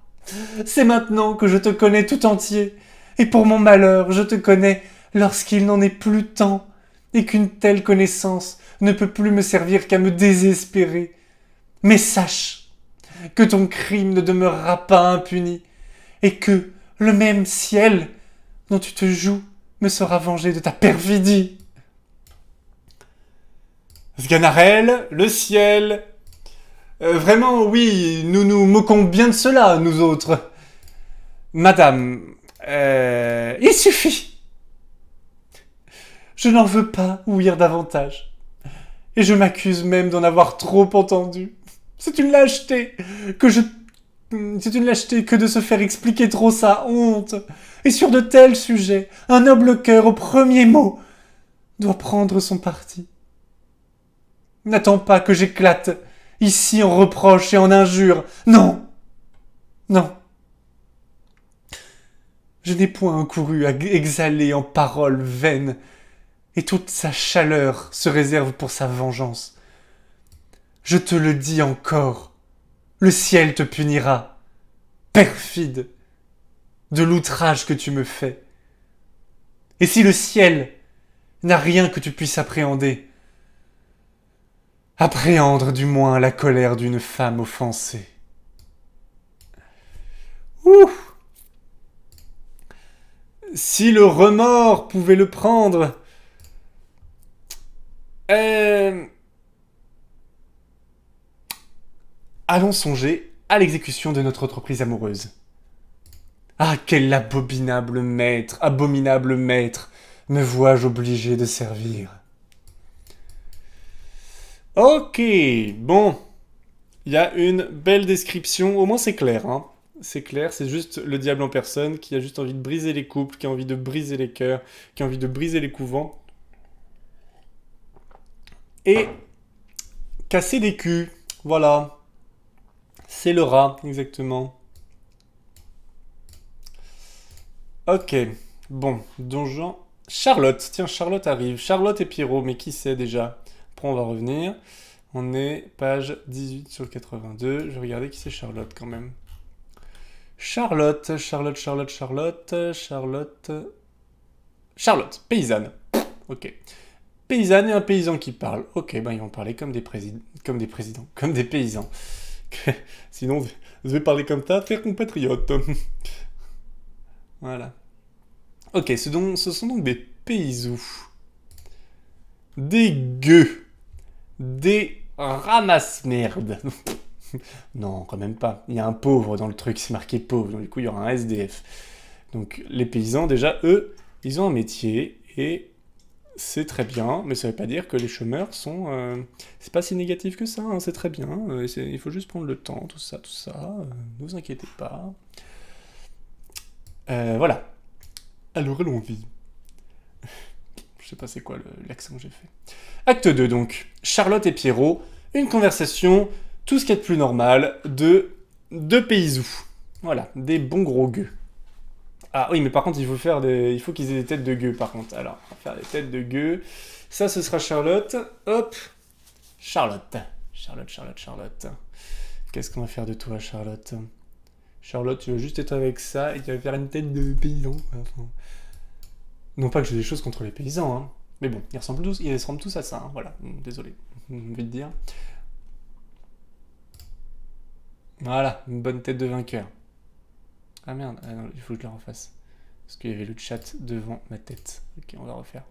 C'est maintenant que je te connais tout entier, et pour mon malheur, je te connais lorsqu'il n'en est plus temps, et qu'une telle connaissance ne peut plus me servir qu'à me désespérer. Mais sache que ton crime ne demeurera pas impuni, et que le même ciel dont tu te joues me sera vengé de ta perfidie. Sganarelle, le ciel. Vraiment, oui, nous nous moquons bien de cela, nous autres. Madame, il suffit. Je n'en veux pas ouïr davantage. Et je m'accuse même d'en avoir trop entendu. C'est une lâcheté que je... C'est une lâcheté que de se faire expliquer trop sa honte. Et sur de tels sujets, un noble cœur au premier mot doit prendre son parti. N'attends pas que j'éclate ici en reproches et en injures. Non, non. Je n'ai point couru à exhaler en paroles vaines, et toute sa chaleur se réserve pour sa vengeance. Je te le dis encore, le ciel te punira, perfide, de l'outrage que tu me fais. Et si le ciel n'a rien que tu puisses appréhender, appréhende du moins la colère d'une femme offensée. Ouh! Si le remords pouvait le prendre, allons songer à l'exécution de notre entreprise amoureuse. Ah, quel abominable maître, me vois-je obligé de servir. Ok, bon. Il y a une belle description, au moins c'est clair, hein. C'est clair, c'est juste le diable en personne qui a juste envie de briser les couples, qui a envie de briser les cœurs, qui a envie de briser les couvents. Et casser des culs. Voilà. C'est le rat, exactement. Ok. Bon, donjon. Charlotte. Tiens, Charlotte arrive. Charlotte et Pierrot, mais qui c'est déjà? Après, on va revenir. On est page 18 sur le 82. Je vais regarder qui c'est Charlotte quand même. Charlotte, Charlotte, Charlotte, Charlotte, Charlotte. Charlotte, paysanne. Ok. Paysanne et un paysan qui parle. Ok, ben ils vont parler comme des présidents, comme des paysans. Sinon, je vais parler comme ça, faire compatriote. Voilà. Ok, ce sont donc des paysous. Des gueux. Des ramasse-merde. Non, quand même pas. Il y a un pauvre dans le truc, c'est marqué pauvre, donc du coup il y aura un SDF. Donc les paysans, déjà, eux, ils ont un métier et c'est très bien, mais ça veut pas dire que les chômeurs sont... c'est pas si négatif que ça, hein, c'est très bien. Il faut juste prendre le temps, tout ça, ne vous inquiétez pas. Voilà. Alors allons-y. Je sais pas c'est quoi l'accent que j'ai fait. Acte 2 donc. Charlotte et Pierrot, une conversation, tout ce qu'il y a de plus normal, de paysous. Voilà, des bons gros gueux. Ah oui, mais par contre, il faut qu'ils aient des têtes de gueux, par contre. Alors, on va faire des têtes de gueux. Ça, ce sera Charlotte. Hop. Charlotte. Charlotte, Charlotte, Charlotte. Qu'est-ce qu'on va faire de toi, Charlotte? Charlotte, tu vas juste être avec ça et tu vas faire une tête de paysan. Enfin, non pas que j'ai des choses contre les paysans, hein. Mais bon, ils ressemblent tous à ça, hein. Voilà. Désolé, je vais te dire. Voilà, une bonne tête de vainqueur. Ah merde, ah non, il faut que je la refasse. Parce qu'il y avait le chat devant ma tête. Ok, on va refaire.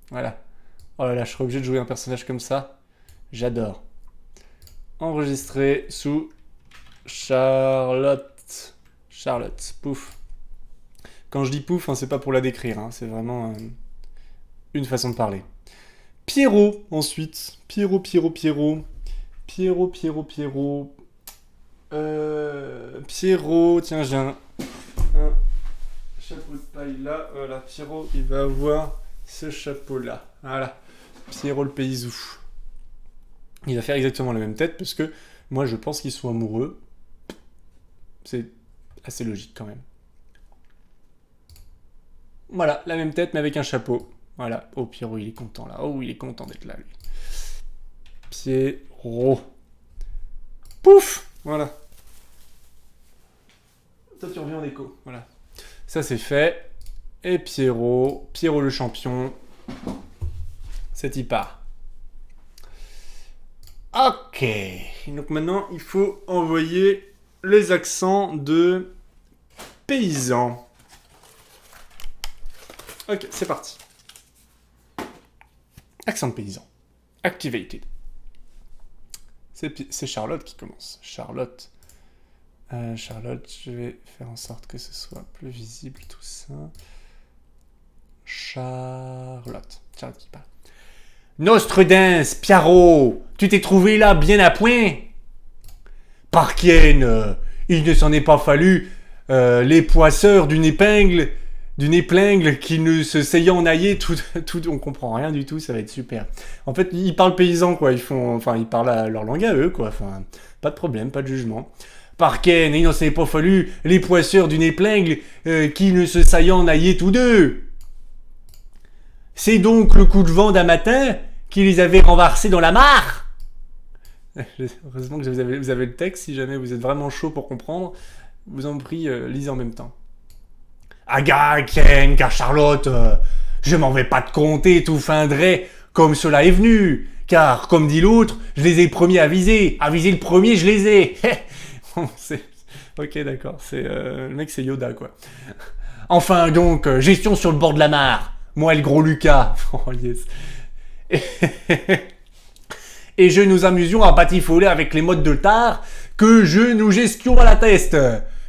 Voilà. Oh là là, je serais obligé de jouer un personnage comme ça. J'adore. Enregistré sous Charlotte. Charlotte, pouf. Quand je dis pouf, hein, c'est pas pour la décrire, hein, c'est vraiment une façon de parler. Pierrot, ensuite. Pierrot. Pierrot, tiens, j'ai un chapeau de paille là. Voilà, Pierrot, il va avoir ce chapeau-là. Voilà, Pierrot le paysou. Il va faire exactement la même tête parce que moi, je pense qu'ils sont amoureux. C'est assez logique quand même. Voilà, la même tête mais avec un chapeau. Voilà, oh Pierrot, il est content là. Oh, il est content d'être là, lui. Pierrot. Pouf! Voilà. Toi, tu reviens en écho. Voilà. Ça, c'est fait. Et Pierrot le champion. C'est y part. Ok. Donc maintenant, il faut envoyer les accents de paysans. Ok, c'est parti. Accent de paysan. Activated. C'est Charlotte qui commence. Charlotte, je vais faire en sorte que ce soit plus visible tout ça. Charlotte qui parle. Nostredins, Pierrot, tu t'es trouvé là bien à point? Parkien, il ne s'en est pas fallu les poisseurs d'une épingle qui ne se seyant en aillé, tout, on comprend rien du tout, ça va être super. En fait, ils parlent paysan, quoi, ils parlent leur langue à eux, quoi, enfin, pas de problème, pas de jugement. Parken, il n'en s'est pas fallu les poisseurs d'une épingle qui ne se saillant en aillé tous deux. C'est donc le coup de vent d'un matin qui les avait renversés dans la mare. Heureusement que vous avez le texte, si jamais vous êtes vraiment chaud pour comprendre, vous en prie, lisez en même temps. Aga, Ken, car Charlotte, je m'en vais pas te compter tout fin dret comme cela est venu, car, comme dit l'autre, je les ai premiers à viser le premier, je les ai. Ok, d'accord, le mec c'est Yoda, quoi. Enfin donc, gestion sur le bord de la mare, moi le gros Lucas. Oh yes. Et je nous amusions à batifoler avec les modes de tard que je nous gestions à la teste,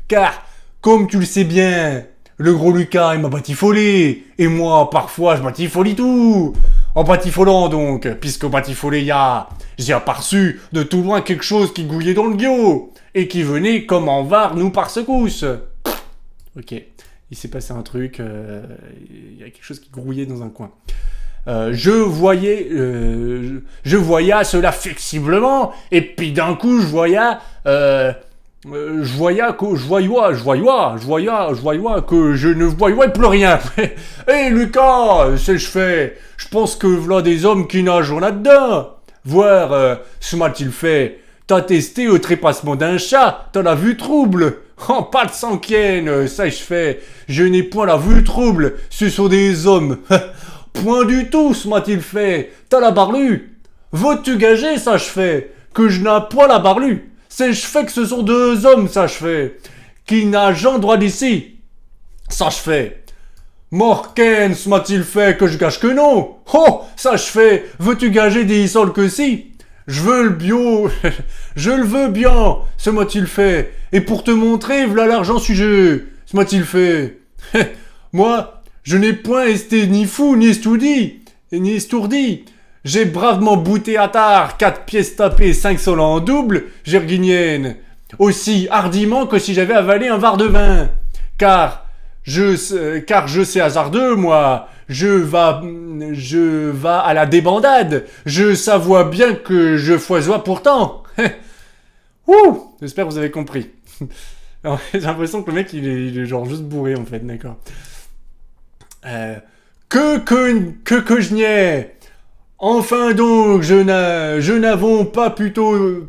car, comme tu le sais bien, le gros Lucas, il m'a batifolé. Et moi, parfois, je batifolie tout. En batifolant, donc, puisqu'au batifolé, j'ai aperçu de tout loin quelque chose qui gouillait dans le guillot. Et qui venait comme en var nous par secousse. Ok, il s'est passé un truc. Il y a quelque chose qui grouillait dans un coin. je voyais cela flexiblement, et puis d'un coup, je voyais que je ne voyais plus rien. Hé Lucas, je pense que voilà des hommes qui nagent là-dedans. Voir, ce m'a-t-il fait. T'as testé au trépassement d'un chat, t'as la vue trouble. Oh, pas de sanquienne, ça je fais. Je n'ai point la vue trouble, ce sont des hommes. Point du tout, ce m'a-t-il fait. T'as la barlue. Veux-tu gager, ça je fais, que je n'ai point la barlue. C'est je fais que ce sont deux hommes, ça je fais, qui nagent en droit d'ici. Ça je fais. Morken, ce m'a-t-il fait, que je gage que non. Oh, ça je fais. Veux-tu gager des sols que si. Je veux le bio, je le veux bien, ce m'a-t-il fait. Et pour te montrer, voilà l'argent sujet, ce m'a-t-il fait. Moi, je n'ai point esté ni fou, ni estourdi. J'ai bravement bouté à tard, 4 pièces tapées, 5 sols en double, Gerguinienne. Aussi hardiment que si j'avais avalé un var de vin. Car je sais hasardeux, moi. Je vas à la débandade. Je savois bien que je foisois pourtant. Ouh, j'espère que vous avez compris. Alors, j'ai l'impression que le mec, il est genre juste bourré, en fait, d'accord. Que je n'y ai. Enfin donc, je n'avons pas plutôt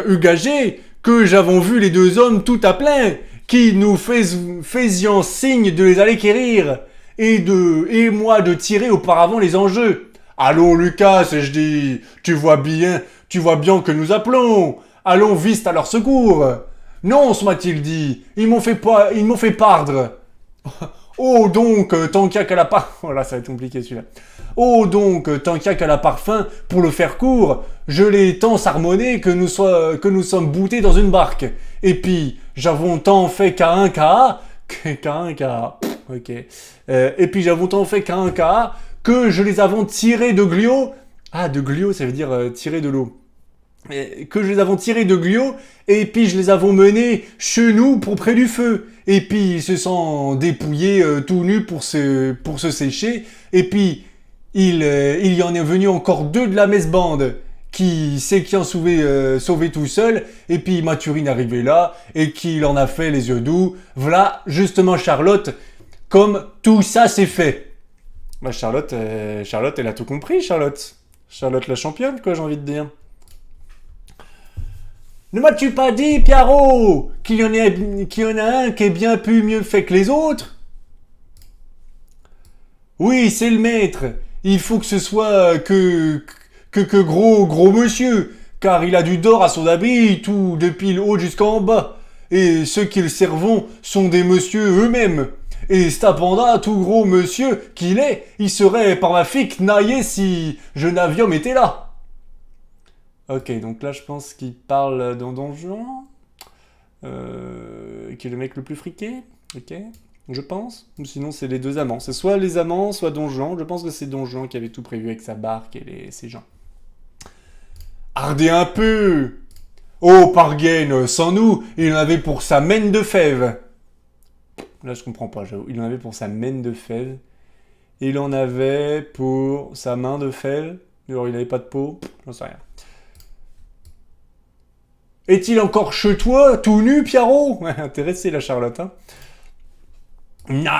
ugagé que j'avons vu les deux hommes tout à plein, qui nous faisions signe de les aller quérir, et moi de tirer auparavant les enjeux. Allons Lucas, je dis, tu vois bien que nous appelons. Allons vite à leur secours. Non, ce m'a-t-il dit, ils m'ont fait pardre. Oh donc, tant qu'il y a qu'à la part... Oh là, ça va être compliqué celui-là. Oh donc, tant qu'il y a qu'à la parfum, pour le faire court, je l'ai tant sarmonné que nous sommes boutés dans une barque. Et puis, j'avons tant fait qu'à un cas... Ok. Et puis, j'avons tant fait qu'à un cas que je les avons tirés de Glio... Ah, de Glio, ça veut dire tirer de l'eau. Que je les avons tirés de Glio, et puis je les avons menés chez nous pour près du feu. Et puis ils se sont dépouillés tout nus pour se sécher. Et puis il y en est venu encore 2 de la messe-bande qui ont sauvé tout seul. Et puis Mathurine arrivait là et qui en a fait les yeux doux. Voilà justement Charlotte, comme tout ça s'est fait. Bah Charlotte, elle a tout compris, Charlotte. Charlotte la championne, quoi, j'ai envie de dire. Ne m'as-tu pas dit, Pierrot, qu'il y en a un qui est bien plus mieux fait que les autres? Oui, c'est le maître. Il faut que ce soit que gros monsieur, car il a du d'or à son habit, tout depuis le haut jusqu'en bas. Et ceux qui le servent sont des messieurs eux-mêmes. Et Stapanda, tout gros monsieur qu'il est, il serait par ma fique naillé si je n'avions été là. Ok, donc là je pense qu'il parle d'un donjon, qui est le mec le plus friqué, ok, je pense. Ou sinon c'est les deux amants, c'est soit les amants, soit Don Juan. Je pense que c'est Don Juan qui avait tout prévu avec sa barque et ses gens. Hardez un peu. Oh, Pargaine, sans nous, il en avait pour sa mène de fèves. Là je comprends pas, j'avoue. Il en avait pour sa mène de fèves. Il en avait pour sa main de fèves. Genre il avait pas de peau, j'en sais rien. Est-il encore chez toi, tout nu, Pierrot? Intéressé, la Charlotte, hein. Non,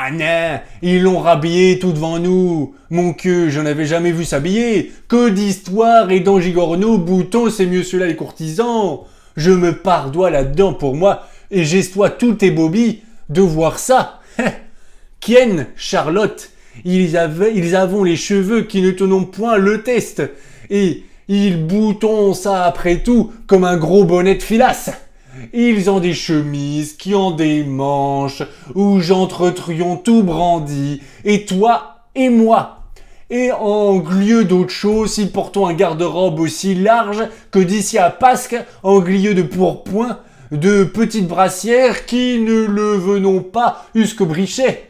ils l'ont rhabillé tout devant nous. Mon queue, j'en avais jamais vu s'habiller. Que d'histoire et d'angigorneaux, boutons, c'est mieux ceux-là les courtisans. Je me pardois là-dedans pour moi, et j'estoie tous tes bobbies de voir ça. Kien, Charlotte, ils avons les cheveux qui ne tenons point le test, et ils boutonnent ça après tout comme un gros bonnet de filasse. Ils ont des chemises qui ont des manches, où j'entretrions tout brandi, et toi et moi. Et en lieu d'autre chose, ils portons un garde-robe aussi large que d'ici à Pâques, en lieu de pourpoint, de petites brassières qui ne le venons pas jusqu'au brichet.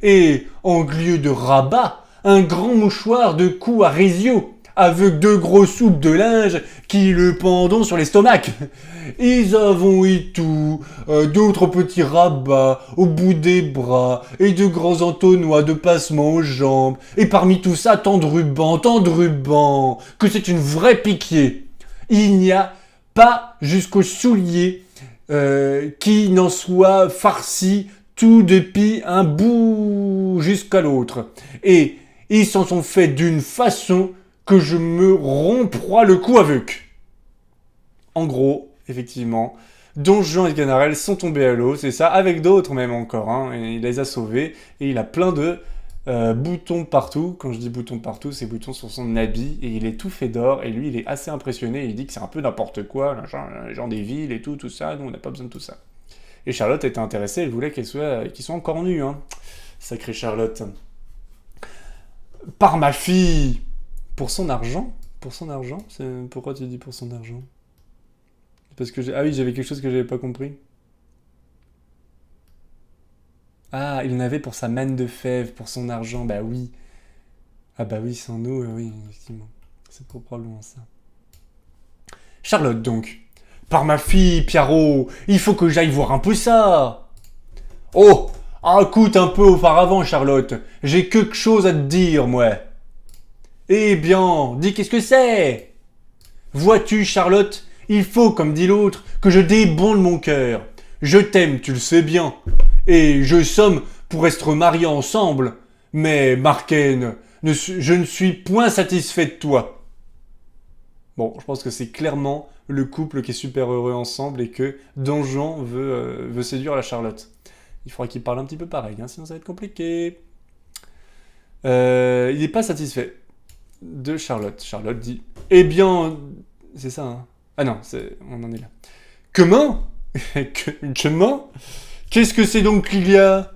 Et en lieu de rabat, un grand mouchoir de cou à résio, avec deux grosses soupes de linge qui le pendant sur l'estomac. Ils avons et tout, d'autres petits rabats au bout des bras, et de grands entonnoirs de passement aux jambes, et parmi tout ça, tant de rubans, que c'est une vraie piquier. Il n'y a pas jusqu'aux souliers qui n'en soit farci tout depuis un bout jusqu'à l'autre. Et ils s'en sont fait d'une façon que je me romprois le cou avec. En gros, effectivement, Don Juan et Ganarelle sont tombés à l'eau, c'est ça, avec d'autres même encore, hein, et il les a sauvés, et il a plein de boutons partout. Quand je dis boutons partout, c'est boutons sur son habit, et il est tout fait d'or, et lui il est assez impressionné, il dit que c'est un peu n'importe quoi, les gens des villes et tout ça, nous on n'a pas besoin de tout ça. Et Charlotte était intéressée, elle voulait qu'ils soient encore nus, hein. Sacrée Charlotte. Par ma fille. Pour son argent. Pourquoi tu dis pour son argent? Parce que ah oui, j'avais quelque chose que j'avais pas compris. Ah, il en avait pour sa manne de fèves, pour son argent, bah oui. Ah bah oui, sans nous, oui, effectivement. C'est probablement ça. Charlotte donc. Par ma fille, Pierrot, il faut que j'aille voir un peu ça. Oh, écoute un peu auparavant, Charlotte. J'ai quelque chose à te dire, moi. Eh bien, dis qu'est-ce que c'est? Vois-tu, Charlotte, il faut, comme dit l'autre, que je débonde mon cœur. Je t'aime, tu le sais bien. Et je somme pour être mariés ensemble. Mais, Marcaine, je ne suis point satisfait de toi. Bon, je pense que c'est clairement le couple qui est super heureux ensemble et que Don Juan veut séduire la Charlotte. Il faudra qu'il parle un petit peu pareil, hein, sinon ça va être compliqué. Il n'est pas satisfait de Charlotte. Charlotte dit « Eh bien... » C'est ça, hein. Ah non, on en est là. « Comment ? Comment ? Qu'est-ce que c'est donc qu'il y a ?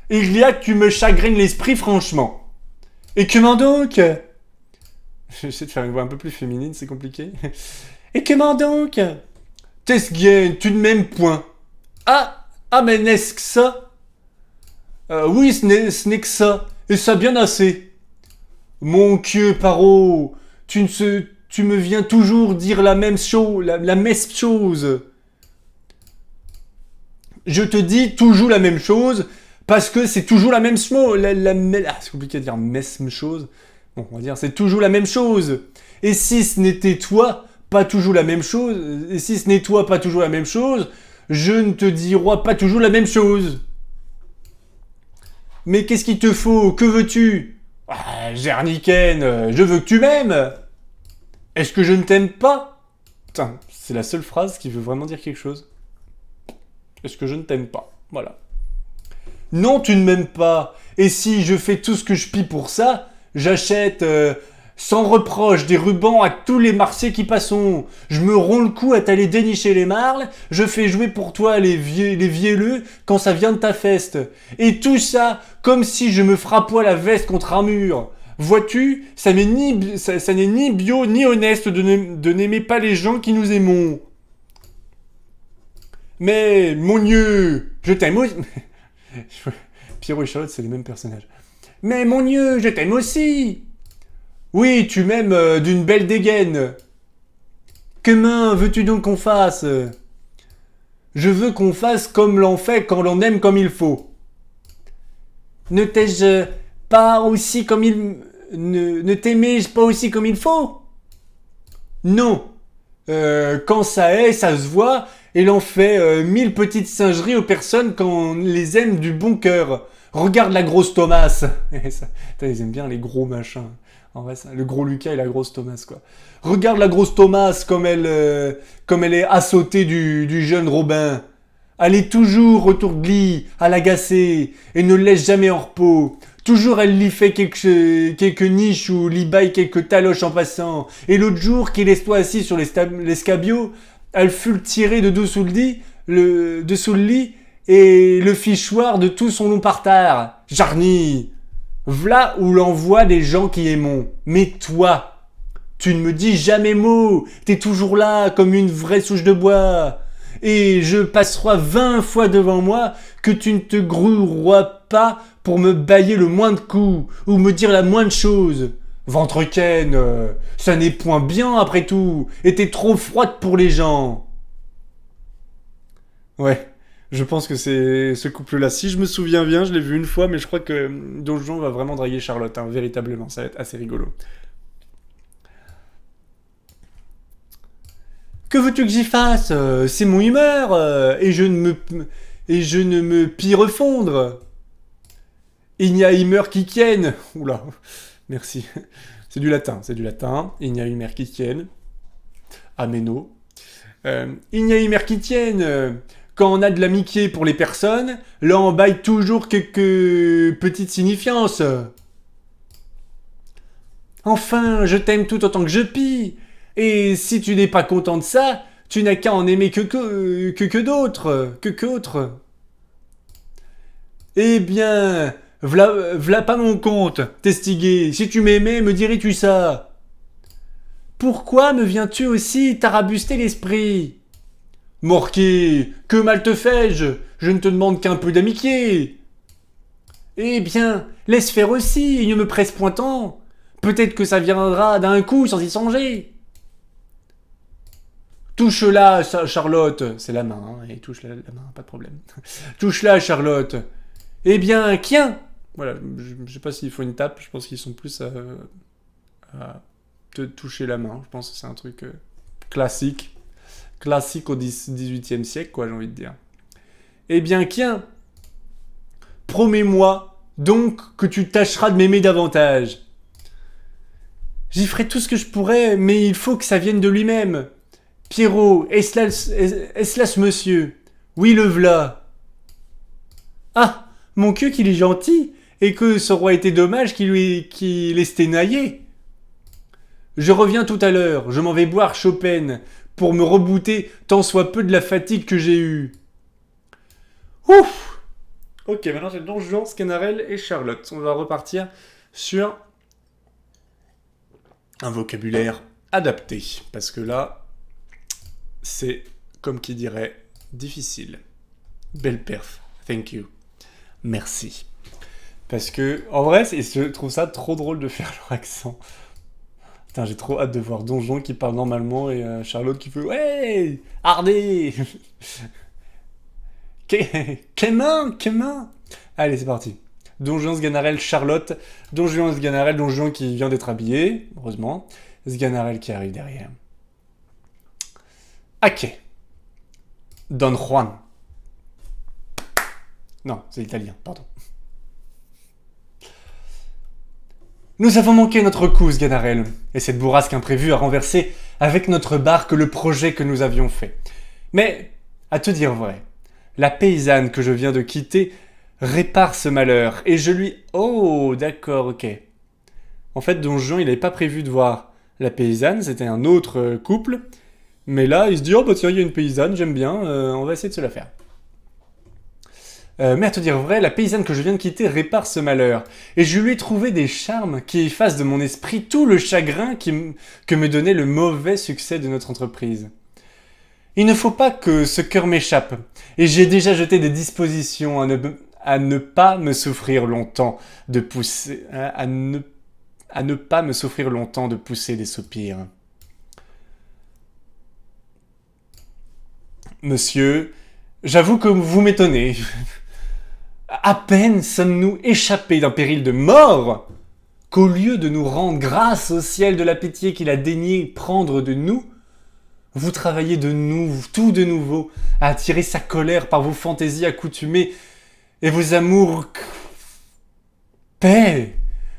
Il y a que tu me chagrines l'esprit, franchement. Et comment donc ? » J'essaie de faire une voix un peu plus féminine, c'est compliqué. Et comment donc ? T'es-ce bien, tu ne m'aimes point. Ah, mais n'est-ce que ça ? Oui, ce n'est que ça, et ça bien assez. Mon Dieu, Parot, tu me viens toujours dire la même chose, la messe chose. Je te dis toujours la même chose, parce que c'est toujours la même chose. C'est compliqué de dire même chose. Bon, on va dire c'est toujours la même chose. Et si ce n'était toi, pas toujours la même chose, et si ce n'est toi, pas toujours la même chose, je ne te dirai pas toujours la même chose. Mais qu'est-ce qu'il te faut ? Que veux-tu ? Gerniken, je veux que tu m'aimes. Est-ce que je ne t'aime pas ? Putain, c'est la seule phrase qui veut vraiment dire quelque chose. Est-ce que je ne t'aime pas ? Voilà. Non, tu ne m'aimes pas. Et si je fais tout ce que je pille pour ça, j'achète sans reproche des rubans à tous les marchés qui passeront. Je me romps le cou à t'aller dénicher les marles. Je fais jouer pour toi les vielleux quand ça vient de ta feste. Et tout ça comme si je me frappois la veste contre un mur. Vois-tu, ça n'est ni bio ni honnête de n'aimer pas les gens qui nous aimons. Mais, mon Dieu, je t'aime aussi. Pierrot et Charlotte, c'est les mêmes personnages. Mais, mon Dieu, je t'aime aussi. Oui, tu m'aimes d'une belle dégaine. Comment veux-tu donc qu'on fasse ? Je veux qu'on fasse comme l'on fait quand l'on aime comme il faut. Ne t'ai-je pas aussi comme il... Ne t'aimais-je pas aussi comme il faut ? Non. Quand ça est, ça se voit, et l'on fait 1000 petites singeries aux personnes quand on les aime du bon cœur. Regarde la grosse Thomas. Ils aiment bien les gros machins. En vrai, le gros Lucas et la grosse Thomas, quoi. Regarde la grosse Thomas comme elle est assautée du jeune Robin. Elle est toujours autour de lui, à l'agacer, et ne le laisse jamais en repos. Toujours elle lui fait quelques niches ou lui baille quelques taloches en passant. Et l'autre jour, qu'il laisse-toi assis sur l'escabeau, elle fut le tirer de dessous le lit, et le fichoir de tout son long partard. Jarny! V'là où l'on voit des gens qui aimons. Mais toi, tu ne me dis jamais mot. T'es toujours là, comme une vraie souche de bois. Et je passerai 20 fois devant moi que tu ne te grouilleras pas pour me bailler le moindre coup ou me dire la moindre chose. Ventre-ken, ça n'est point bien après tout, et t'es trop froide pour les gens. Ouais, je pense que c'est ce couple-là. Si je me souviens bien, je l'ai vu une fois, mais je crois que Don Juan va vraiment draguer Charlotte, hein, véritablement. Ça va être assez rigolo. Que veux-tu que j'y fasse? C'est mon humeur, et je ne me pis refondre. Il n'y a humeur qui tienne. Oula, merci. C'est du latin, c'est du latin. Il n'y a une mère qui tienne. Ameno. Il n'y a humeur qui tienne. Quand on a de l'amitié pour les personnes, là on baille toujours quelques petites signifiances. Enfin, je t'aime tout autant que je pille. Et si tu n'es pas content de ça, tu n'as qu'à en aimer que d'autres. Que qu'autres. Eh bien, v'là pas mon compte, Testigué. Si tu m'aimais, me dirais-tu ça? Pourquoi me viens-tu aussi t'arabuster l'esprit? Morqué, que mal te fais-je? Je ne te demande qu'un peu d'amitié. Eh bien, laisse faire aussi, il ne me presse point tant. Peut-être que ça viendra d'un coup sans y songer. Touche-la, Charlotte. C'est la main, hein, et touche la main, pas de problème. Touche-la, Charlotte. Eh bien, tiens. Voilà, je sais pas s'il faut une tape, je pense qu'ils sont plus à te toucher la main. Je pense que c'est un truc classique. Classique au 18e siècle, quoi, j'ai envie de dire. Eh bien, tiens. Promets-moi donc que tu tâcheras de m'aimer davantage. J'y ferai tout ce que je pourrai, mais il faut que ça vienne de lui-même. Pierrot, est-ce là ce monsieur? Oui, le v'là. Ah, mon Dieu qu'il est gentil, et que ça aurait été dommage qu'il estait naillé. Je reviens tout à l'heure, je m'en vais boire Chopin, pour me rebooter tant soit peu de la fatigue que j'ai eue. Ouf! Ok, maintenant j'ai Don Juan, Sganarelle et Charlotte. On va repartir sur un vocabulaire adapté, parce que là, c'est, comme qui dirait, difficile. Belle perf, thank you. Merci. Parce que, en vrai, je trouve ça trop drôle de faire leur accent. Putain, j'ai trop hâte de voir Don Juan qui parle normalement et Charlotte qui fait « Ouais, Hardé !» Qu'aimant. Allez, c'est parti. Don Juan, Sganarelle, Charlotte. Don Juan, Sganarelle, Don Juan qui vient d'être habillé, heureusement. Sganarelle qui arrive derrière. Ok. Don Juan. Non, c'est italien, pardon. Nous avons manqué notre coup, Sganarelle, et cette bourrasque imprévue a renversé avec notre barque le projet que nous avions fait. Mais, à te dire vrai, la paysanne que je viens de quitter répare ce malheur, et je lui... Oh, d'accord, ok. En fait, Don Juan, il n'avait pas prévu de voir la paysanne, c'était un autre couple, mais là, il se dit, oh bah tiens, il y a une paysanne, j'aime bien, on va essayer de se la faire. Mais à te dire vrai, la paysanne que je viens de quitter répare ce malheur, et je lui ai trouvé des charmes qui effacent de mon esprit tout le chagrin que me donnait le mauvais succès de notre entreprise. Il ne faut pas que ce cœur m'échappe, et j'ai déjà jeté des dispositions à ne pas me souffrir longtemps de pousser, à ne pas me souffrir longtemps de pousser des soupirs. Monsieur, j'avoue que vous m'étonnez. À peine sommes-nous échappés d'un péril de mort qu'au lieu de nous rendre grâce au ciel de la pitié qu'il a daigné prendre de nous, vous travaillez de nous, tout de nouveau, à attirer sa colère par vos fantaisies accoutumées et vos amours... Paix,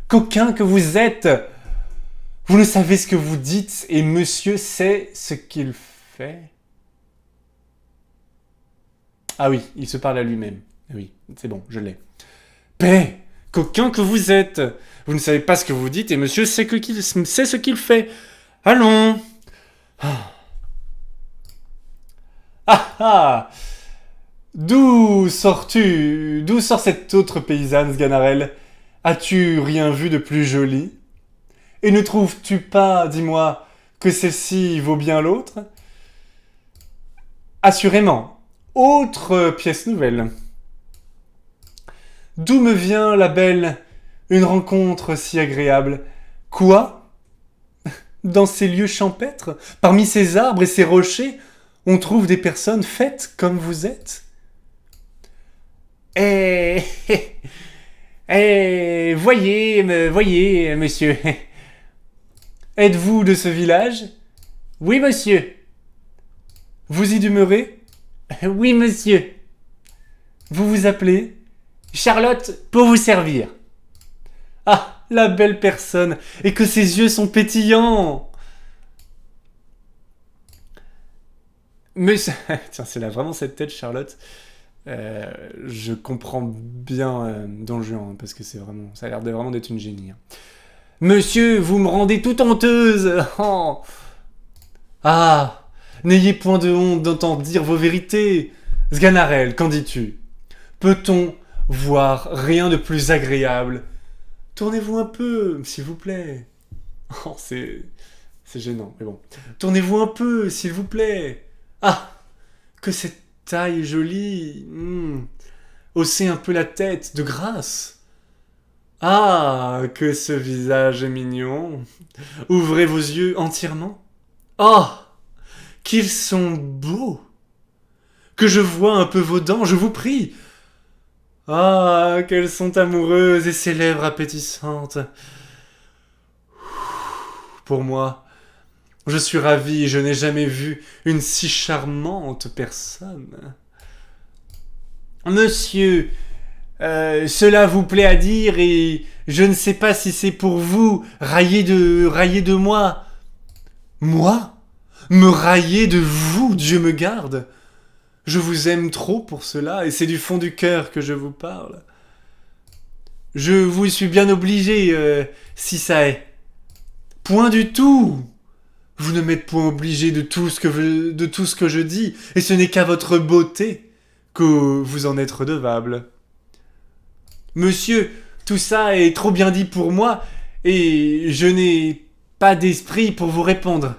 coquin que vous êtes. Vous ne savez ce que vous dites et monsieur sait ce qu'il fait. Ah oui, il se parle à lui-même. Oui, c'est bon, je l'ai. Paix, coquin que vous êtes. Vous ne savez pas ce que vous dites et monsieur sait ce qu'il fait. Allons. Ah. D'où sort cette autre paysanne, Sganarelle? As-tu rien vu de plus joli? Et ne trouves-tu pas, dis-moi, que celle-ci vaut bien l'autre? Assurément. Autre pièce nouvelle. D'où me vient la belle, une rencontre si agréable, Quoi? Dans ces lieux champêtres, parmi ces arbres et ces rochers, on trouve des personnes faites comme vous êtes? Eh, voyez, monsieur. Êtes-vous de ce village? Oui, monsieur. Vous y demeurez? Oui, monsieur. Vous vous appelez? Charlotte, pour vous servir. Ah, la belle personne, et que ses yeux sont pétillants. Monsieur... Tiens, c'est là vraiment cette tête, Charlotte. Je comprends bien Don Juan, parce que c'est vraiment, ça a l'air vraiment d'être une génie. Monsieur, vous me rendez toute honteuse. Oh. Ah, n'ayez point de honte d'entendre dire vos vérités. Sganarelle, qu'en dis-tu? Peut-on voir rien de plus agréable? Tournez-vous un peu, s'il vous plaît. Oh, c'est gênant, mais bon. Tournez-vous un peu, s'il vous plaît. Ah, que cette taille jolie. Haussez un peu la tête, de grâce. Ah, que ce visage est mignon. Ouvrez vos yeux entièrement. Oh, qu'ils sont beaux. Que je vois un peu vos dents, je vous prie. Ah, qu'elles sont amoureuses et ces lèvres appétissantes. Pour moi, je suis ravi, je n'ai jamais vu une si charmante personne. Monsieur, cela vous plaît à dire et je ne sais pas si c'est pour vous railler de moi. Moi? Me railler de vous, Dieu me garde. Je vous aime trop pour cela et c'est du fond du cœur que je vous parle. Je vous suis bien obligé, si ça est. Point du tout. Vous ne m'êtes point obligé de tout ce que je dis, et ce n'est qu'à votre beauté que vous en êtes redevable. Monsieur, tout ça est trop bien dit pour moi, et je n'ai pas d'esprit pour vous répondre.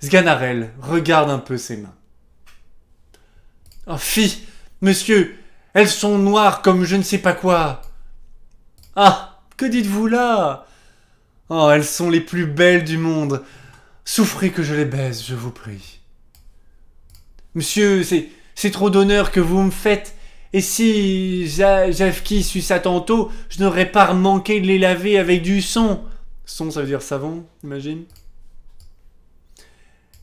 Sganarelle, regarde un peu ses mains. Oh, fi, monsieur, elles sont noires comme je ne sais pas quoi. Ah, que dites-vous là? Oh, elles sont les plus belles du monde. Souffrez que je les baise, je vous prie. Monsieur, c'est trop d'honneur que vous me faites. Et si Javki sut ça tantôt, je n'aurais pas manqué de les laver avec du son. Son, ça veut dire savon, imagine.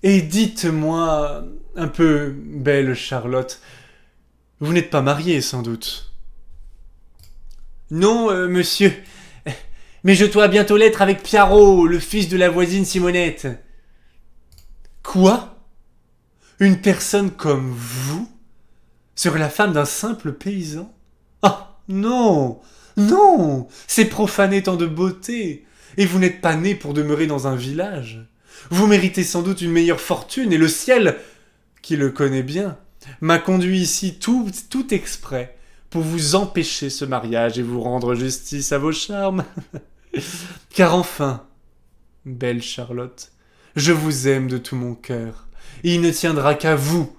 Et dites-moi un peu, belle Charlotte, vous n'êtes pas mariée sans doute? Non, monsieur. Mais je dois bientôt l'être avec Piaro, le fils de la voisine Simonette. Quoi? Une personne comme vous serait la femme d'un simple paysan? Ah, non! Non! C'est profaner tant de beauté! Et vous n'êtes pas né pour demeurer dans un village. Vous méritez sans doute une meilleure fortune, et le ciel, qui le connaît bien, m'a conduit ici tout exprès pour vous empêcher ce mariage et vous rendre justice à vos charmes. Car enfin, belle Charlotte, je vous aime de tout mon cœur, et il ne tiendra qu'à vous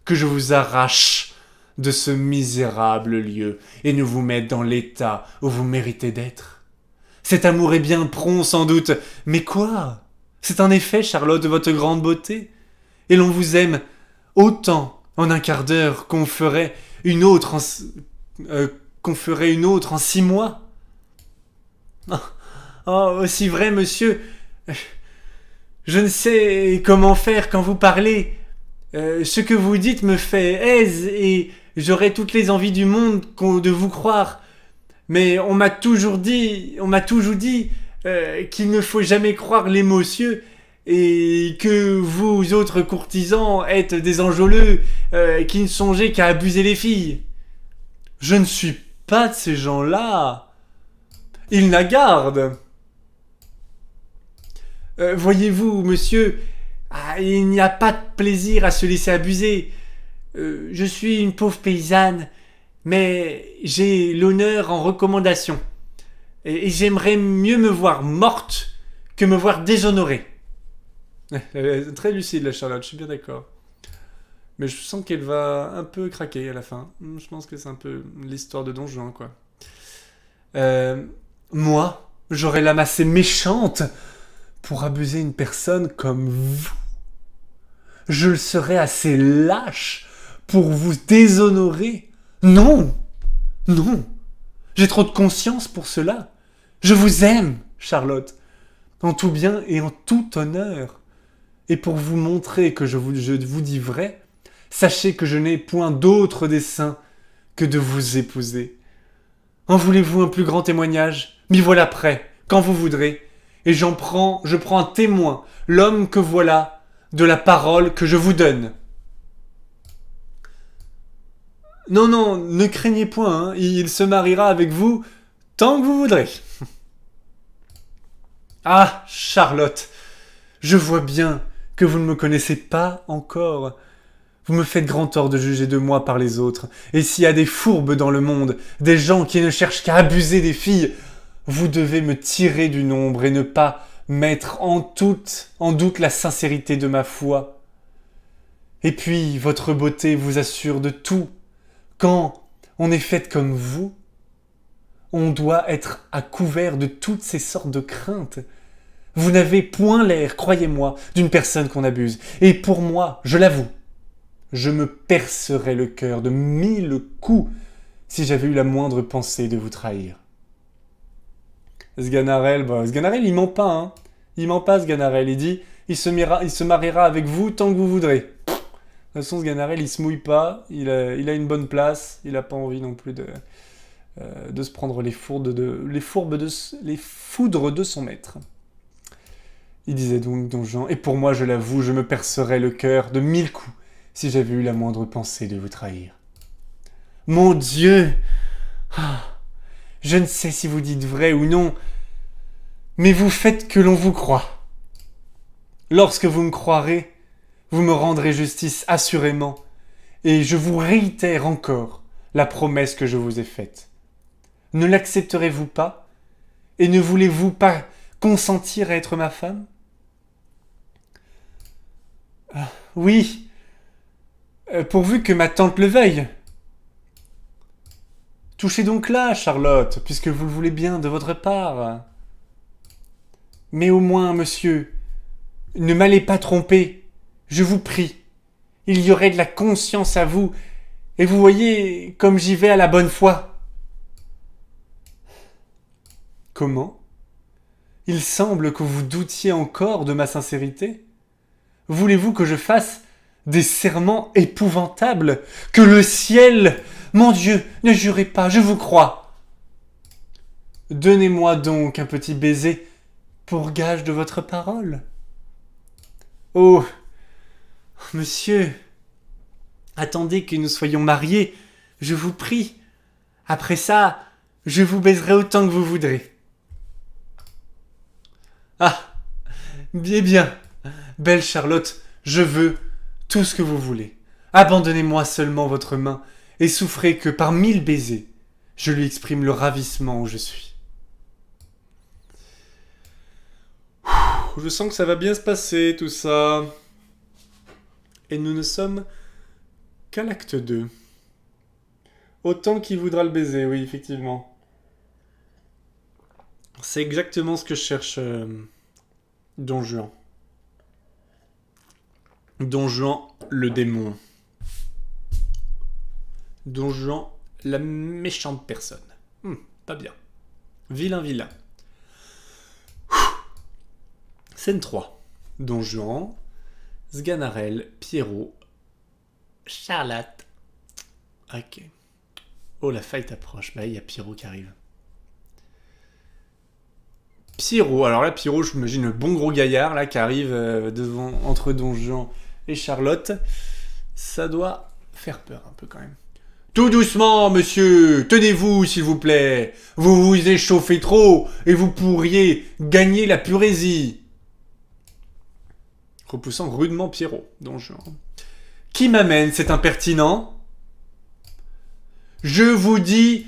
que je vous arrache de ce misérable lieu et ne vous mette dans l'état où vous méritez d'être. Cet amour est bien prompt sans doute, mais quoi? C'est un effet, Charlotte, de votre grande beauté, et l'on vous aime autant en un quart d'heure qu'on ferait une autre en 6 mois. Oh, aussi vrai, monsieur. Je ne sais comment faire quand vous parlez. Ce que vous dites me fait aise et j'aurais toutes les envies du monde de vous croire. Mais on m'a toujours dit qu'il ne faut jamais croire les mots-cieux et que vous autres courtisans êtes des enjôleux qui ne songez qu'à abuser les filles. Je ne suis pas de ces gens-là. Ils n'a garde. Voyez-vous, monsieur, il n'y a pas de plaisir à se laisser abuser. Je suis une pauvre paysanne, mais j'ai l'honneur en recommandation. Et j'aimerais mieux me voir morte que me voir déshonorée. Elle est très lucide, la Charlotte, je suis bien d'accord. Mais je sens qu'elle va un peu craquer à la fin. Je pense que c'est un peu l'histoire de Don Juan, quoi. Moi, j'aurais l'âme assez méchante pour abuser une personne comme vous. Je le serais assez lâche pour vous déshonorer. Non, non, j'ai trop de conscience pour cela. Je vous aime, Charlotte, en tout bien et en tout honneur. Et pour vous montrer que je vous dis vrai, sachez que je n'ai point d'autre dessein que de vous épouser. En voulez-vous un plus grand témoignage? M'y voilà prêt, quand vous voudrez. Et je prends un témoin, l'homme que voilà, de la parole que je vous donne. Non, non, ne craignez point, hein, il se mariera avec vous tant que vous voudrez. Ah, Charlotte, je vois bien que vous ne me connaissez pas encore. Vous me faites grand tort de juger de moi par les autres. Et s'il y a des fourbes dans le monde, des gens qui ne cherchent qu'à abuser des filles, vous devez me tirer du nombre et ne pas mettre en doute la sincérité de ma foi. Et puis, votre beauté vous assure de tout. Quand on est faite comme vous, on doit être à couvert de toutes ces sortes de craintes. Vous n'avez point l'air, croyez-moi, d'une personne qu'on abuse. Et pour moi, je l'avoue, je me percerais le cœur de 1000 coups si j'avais eu la moindre pensée de vous trahir. Sganarelle, il ment pas, hein. Il ment pas, Sganarelle. Il dit, il se mariera avec vous tant que vous voudrez. De toute façon, Sganarelle, il se mouille pas, il a une bonne place, il a pas envie non plus de se prendre les foudres de son maître. Il disait donc Don Juan, et pour moi, je l'avoue, je me percerais le cœur de 1000 coups si j'avais eu la moindre pensée de vous trahir. Mon Dieu! Je ne sais si vous dites vrai ou non, mais vous faites que l'on vous croit. Lorsque vous me croirez, vous me rendrez justice assurément, et je vous réitère encore la promesse que je vous ai faite. Ne l'accepterez-vous pas, et ne voulez-vous pas consentir à être ma femme? Oui, pourvu que ma tante le veuille. Touchez donc là, Charlotte, puisque vous le voulez bien de votre part. Mais au moins, monsieur, ne m'allez pas tromper, je vous prie. Il y aurait de la conscience à vous, et vous voyez comme j'y vais à la bonne foi. Comment? Il semble que vous doutiez encore de ma sincérité. Voulez-vous que je fasse des serments épouvantables? Que le ciel... Mon Dieu, ne jurez pas, je vous crois. Donnez-moi donc un petit baiser pour gage de votre parole. Oh, monsieur, attendez que nous soyons mariés, je vous prie. Après ça, je vous baiserai autant que vous voudrez. Ah, bien, bien. Belle Charlotte, je veux tout ce que vous voulez. Abandonnez-moi seulement votre main et souffrez que par 1000 baisers, je lui exprime le ravissement où je suis. Je sens que ça va bien se passer tout ça. Et nous ne sommes qu'à l'acte 2. Autant qui voudra le baiser, oui, effectivement. C'est exactement ce que je cherche, Don Juan. Don Juan, le démon. Don Juan, la méchante personne. Pas bien. Vilain, vilain. Scène 3. Don Juan, Sganarelle, Pierrot, Charlotte. Ok. Oh, la fight approche. Bah, il y a Pierrot qui arrive. Pierrot, alors là, Pierrot, je m'imagine le bon gros gaillard là qui arrive entre Don Juan et Charlotte. Ça doit faire peur un peu quand même. Tout doucement, monsieur, tenez-vous, s'il vous plaît. Vous vous échauffez trop et vous pourriez gagner la purésie. Repoussant rudement Pierrot, Don Juan. Qui m'amène cet impertinent? Je vous dis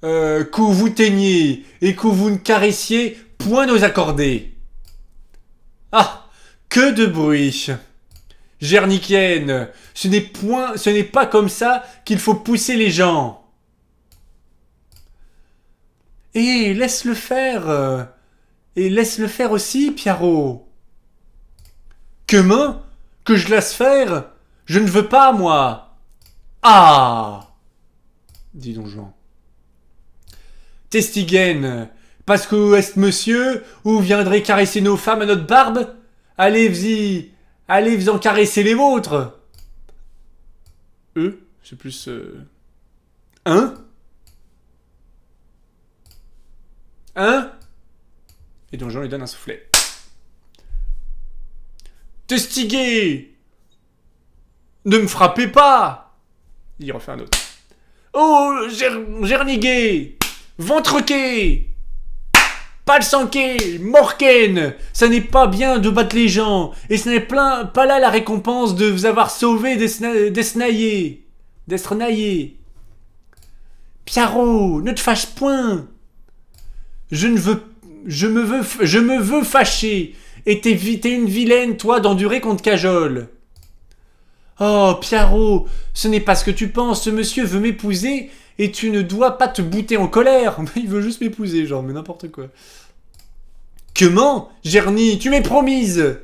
que vous teigniez et que vous ne caressiez point nos accordés. Ah, que de bruit! Gerniquienne, ce n'est pas comme ça qu'il faut pousser les gens. Eh, laisse-le faire. Et laisse-le faire aussi, Pierrot. Comment? Que je laisse faire? Je ne veux pas, moi. Ah! Dit Don Juan. Testigaine, parce que est monsieur, ou viendrez caresser nos femmes à notre barbe? Allez-y en caresser les vôtres. C'est plus... Hein? Et Don Juan lui donne un soufflet. Testigué! Ne me frappez pas! Il refait un autre. Oh, Gernigué! Ventrequé! Palsanqué! Morken! Ça n'est pas bien de battre les gens, et ce n'est pas là la récompense de vous avoir sauvé d'esnaillés. Pierrot, ne te fâche point! Je me veux fâcher, et t'es une vilaine, toi, d'endurer qu'on te cajole. Oh, Pierrot, ce n'est pas ce que tu penses, ce monsieur veut m'épouser, et tu ne dois pas te bouter en colère. Il veut juste m'épouser, genre, mais n'importe quoi. Comment? Gerny, tu m'es promise.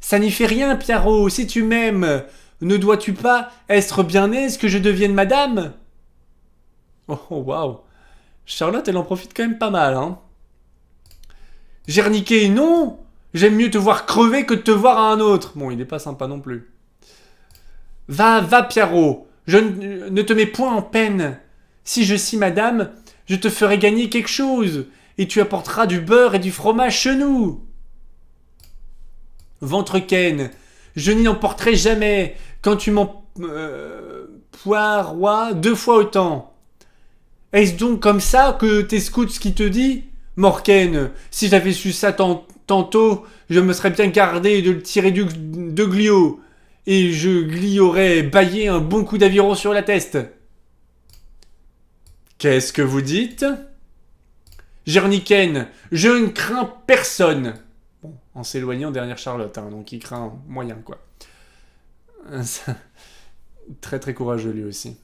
Ça n'y fait rien, Pierrot, si tu m'aimes, ne dois-tu pas être bien aise que je devienne madame? Oh, waouh. Charlotte, elle en profite quand même pas mal, hein. Gerniquet, non. J'aime mieux te voir crever que de te voir à un autre. Bon, il est pas sympa non plus. Va, Pierrot, je ne te mets point en peine. Si je suis madame, je te ferai gagner quelque chose, et tu apporteras du beurre et du fromage chez nous. Ventrequaine, je n'y emporterai jamais, quand tu m'en poirois 2 fois autant. Est-ce donc comme ça que tes scouts qui te dit? Morken, si j'avais su ça tantôt, je me serais bien gardé de le tirer de Glio. Et je lui aurais baillé un bon coup d'aviron sur la teste. Qu'est-ce que vous dites? Gerniken, je ne crains personne. Bon, en s'éloignant derrière Charlotte, hein, donc il craint moyen, quoi. Très très courageux lui aussi.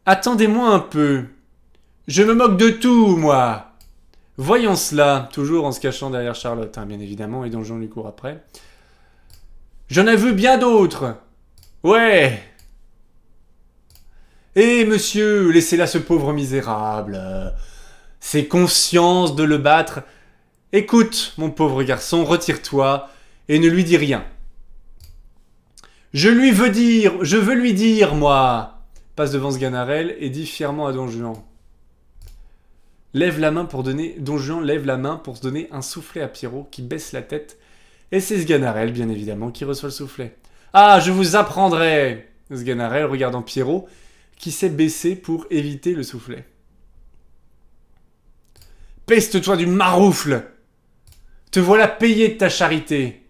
Attendez-moi un peu. Je me moque de tout, moi. Voyons cela, toujours en se cachant derrière Charlotte, hein, bien évidemment, et Don Juan lui court après. J'en ai vu bien d'autres. Ouais. Eh, monsieur, laissez là ce pauvre misérable. C'est conscience de le battre. Écoute, mon pauvre garçon, retire-toi et ne lui dis rien. Je veux lui dire, moi. Passe devant Sganarelle et dit fièrement à Don Juan. Don Juan lève la main pour se donner un soufflet à Pierrot qui baisse la tête. Et c'est Sganarelle, bien évidemment, qui reçoit le soufflet. Ah, je vous apprendrai. Sganarelle regardant Pierrot qui s'est baissé pour éviter le soufflet. Peste-toi du maroufle. Te voilà payé de ta charité.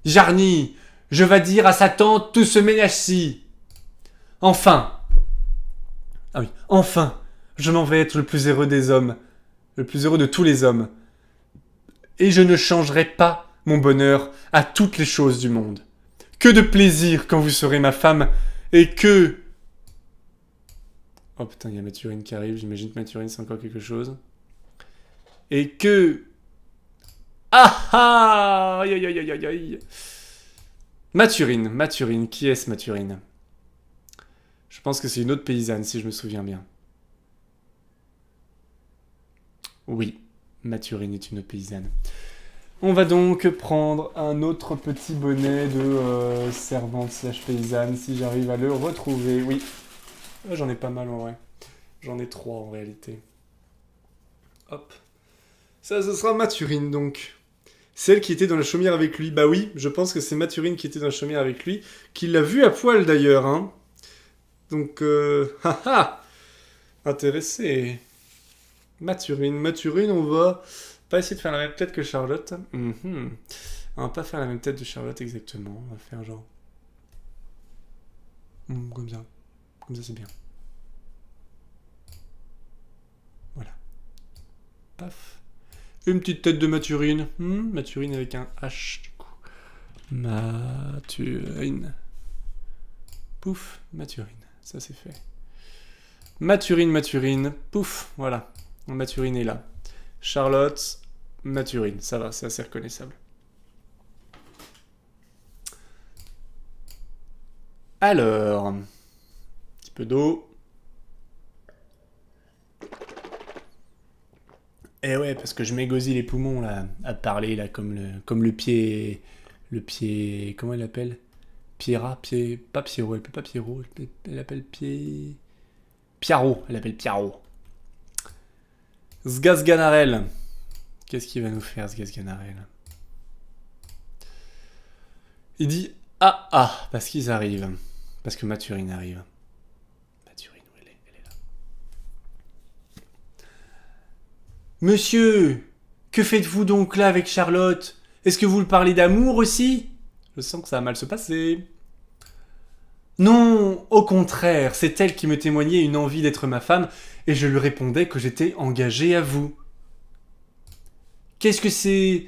Jarny, je vas dire à sa tante tout ce ménage-ci. Enfin, je m'en vais être le plus heureux des hommes, le plus heureux de tous les hommes. Et je ne changerai pas mon bonheur à toutes les choses du monde. Que de plaisir quand vous serez ma femme, et que... Oh putain, il y a Mathurine qui arrive, j'imagine que Mathurine c'est encore quelque chose. Et que... Ah! Aïe, aïe, aïe, aïe, aïe. Mathurine, qui est-ce Mathurine? Je pense que c'est une autre paysanne, si je me souviens bien. Oui, Mathurine est une autre paysanne. On va donc prendre un autre petit bonnet de servante / paysanne, si j'arrive à le retrouver. Oui, j'en ai pas mal en vrai. J'en ai 3 en réalité. Hop. Ça, ce sera Mathurine donc. Celle qui était dans la chaumière avec lui. Bah oui, je pense que c'est Mathurine qui était dans la chaumière avec lui. Qui l'a vu à poil d'ailleurs. Hein. Donc, haha. Intéressé. Mathurine, on va pas essayer de faire la même tête que Charlotte. On va pas faire la même tête de Charlotte exactement. On va faire genre... comme ça. Comme ça, c'est bien. Voilà. Paf. Une petite tête de Mathurine. Mathurine avec un H, du coup. Mathurine. Pouf, Mathurine. Ça, c'est fait. Mathurine. Pouf, voilà. Mathurine est là. Charlotte, Mathurine. Ça va, c'est assez reconnaissable. Alors, un petit peu d'eau. Eh ouais, parce que je m'égosille les poumons là, à parler là, comme le pied, comment elle l'appelle? Pierra, pas Pierrot, elle appelle pas Pierrot, elle appelle Piaro, elle appelle Piaro. Sgazganarel. Qu'est-ce qu'il va nous faire, Sgazganarel? Il dit ah, parce qu'ils arrivent. Parce que Mathurine arrive. Mathurine, où elle est? Elle est là. Monsieur, que faites-vous donc là avec Charlotte? Est-ce que vous le parlez d'amour aussi? Je sens que ça va mal se passer. Non, au contraire, c'est elle qui me témoignait une envie d'être ma femme, et je lui répondais que j'étais engagé à vous. Qu'est-ce que c'est...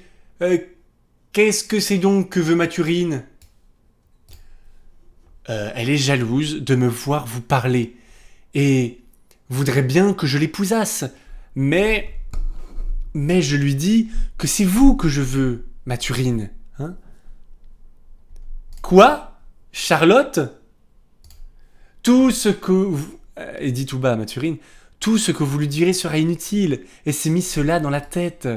qu'est-ce que c'est donc que veut Mathurine? Elle est jalouse de me voir vous parler, et voudrait bien que je l'épousasse, mais je lui dis que c'est vous que je veux, Mathurine. Hein? Quoi? Charlotte? Tout ce que vous... Et dit tout bas à Mathurine, tout ce que vous lui direz sera inutile, et s'est mis cela dans la tête.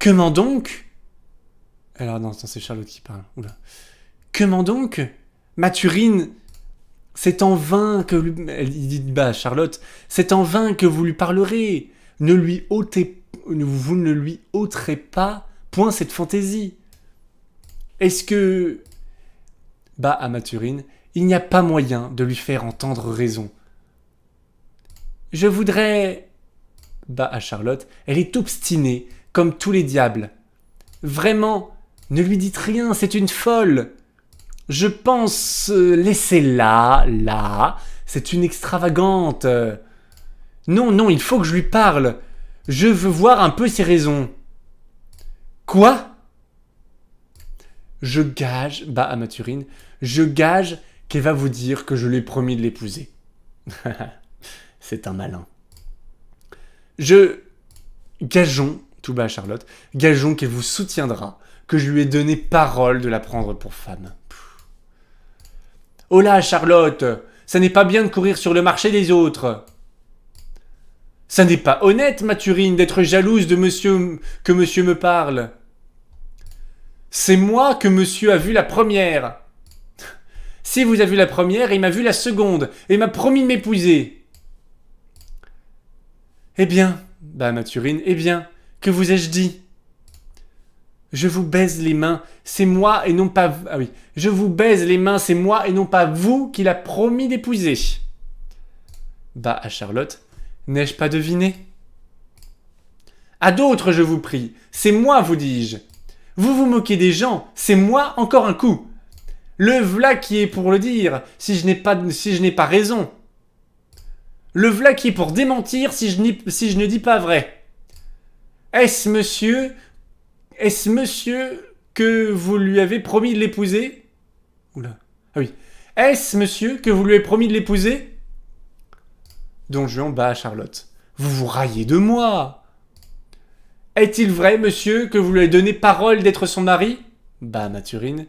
Comment donc? Alors non, c'est Charlotte qui parle. Oula. Comment donc? Mathurine, c'est en vain que... Il dit bas à Charlotte, c'est en vain que vous lui parlerez. Vous ne lui ôterez pas point cette fantaisie. Est-ce que... Bas à Mathurine, il n'y a pas moyen de lui faire entendre raison. Je voudrais... Bas à Charlotte, elle est obstinée, comme tous les diables. Vraiment, ne lui dites rien, c'est une folle. Je pense... laissez-la, là, c'est une extravagante. Non, il faut que je lui parle. Je veux voir un peu ses raisons. Quoi? Je gage, bas à Mathurine, je gage qu'elle va vous dire que je lui ai promis de l'épouser. C'est un malin. Gageons, tout bas à Charlotte, gageons qu'elle vous soutiendra, que je lui ai donné parole de la prendre pour femme. Oh là, Charlotte, ça n'est pas bien de courir sur le marché des autres. Ça n'est pas honnête, Mathurine, d'être jalouse de monsieur, que monsieur me parle. C'est moi que monsieur a vu la première. Si vous avez vu la première, il m'a vu la seconde, et m'a promis de m'épouser. Eh bien, bah Mathurine, eh bien, que vous ai-je dit? Je vous baise les mains, c'est moi et non pas... Ah oui, je vous baise les mains, c'est moi et non pas vous qui l'a promis d'épouser. Bah à Charlotte, n'ai-je pas deviné? À d'autres, je vous prie, c'est moi, vous dis-je. Vous vous moquez des gens, c'est moi encore un coup. Le v'là qui est pour le dire, si je n'ai pas raison. Le v'là qui est pour démentir si je ne dis pas vrai. Est-ce monsieur que vous lui avez promis de l'épouser? Oula. Ah oui. Est-ce monsieur que vous lui avez promis de l'épouser? Don Juan bat à Charlotte. Vous vous raillez de moi. Est-il vrai, monsieur, que vous lui avez donné parole d'être son mari? Bah, Mathurine.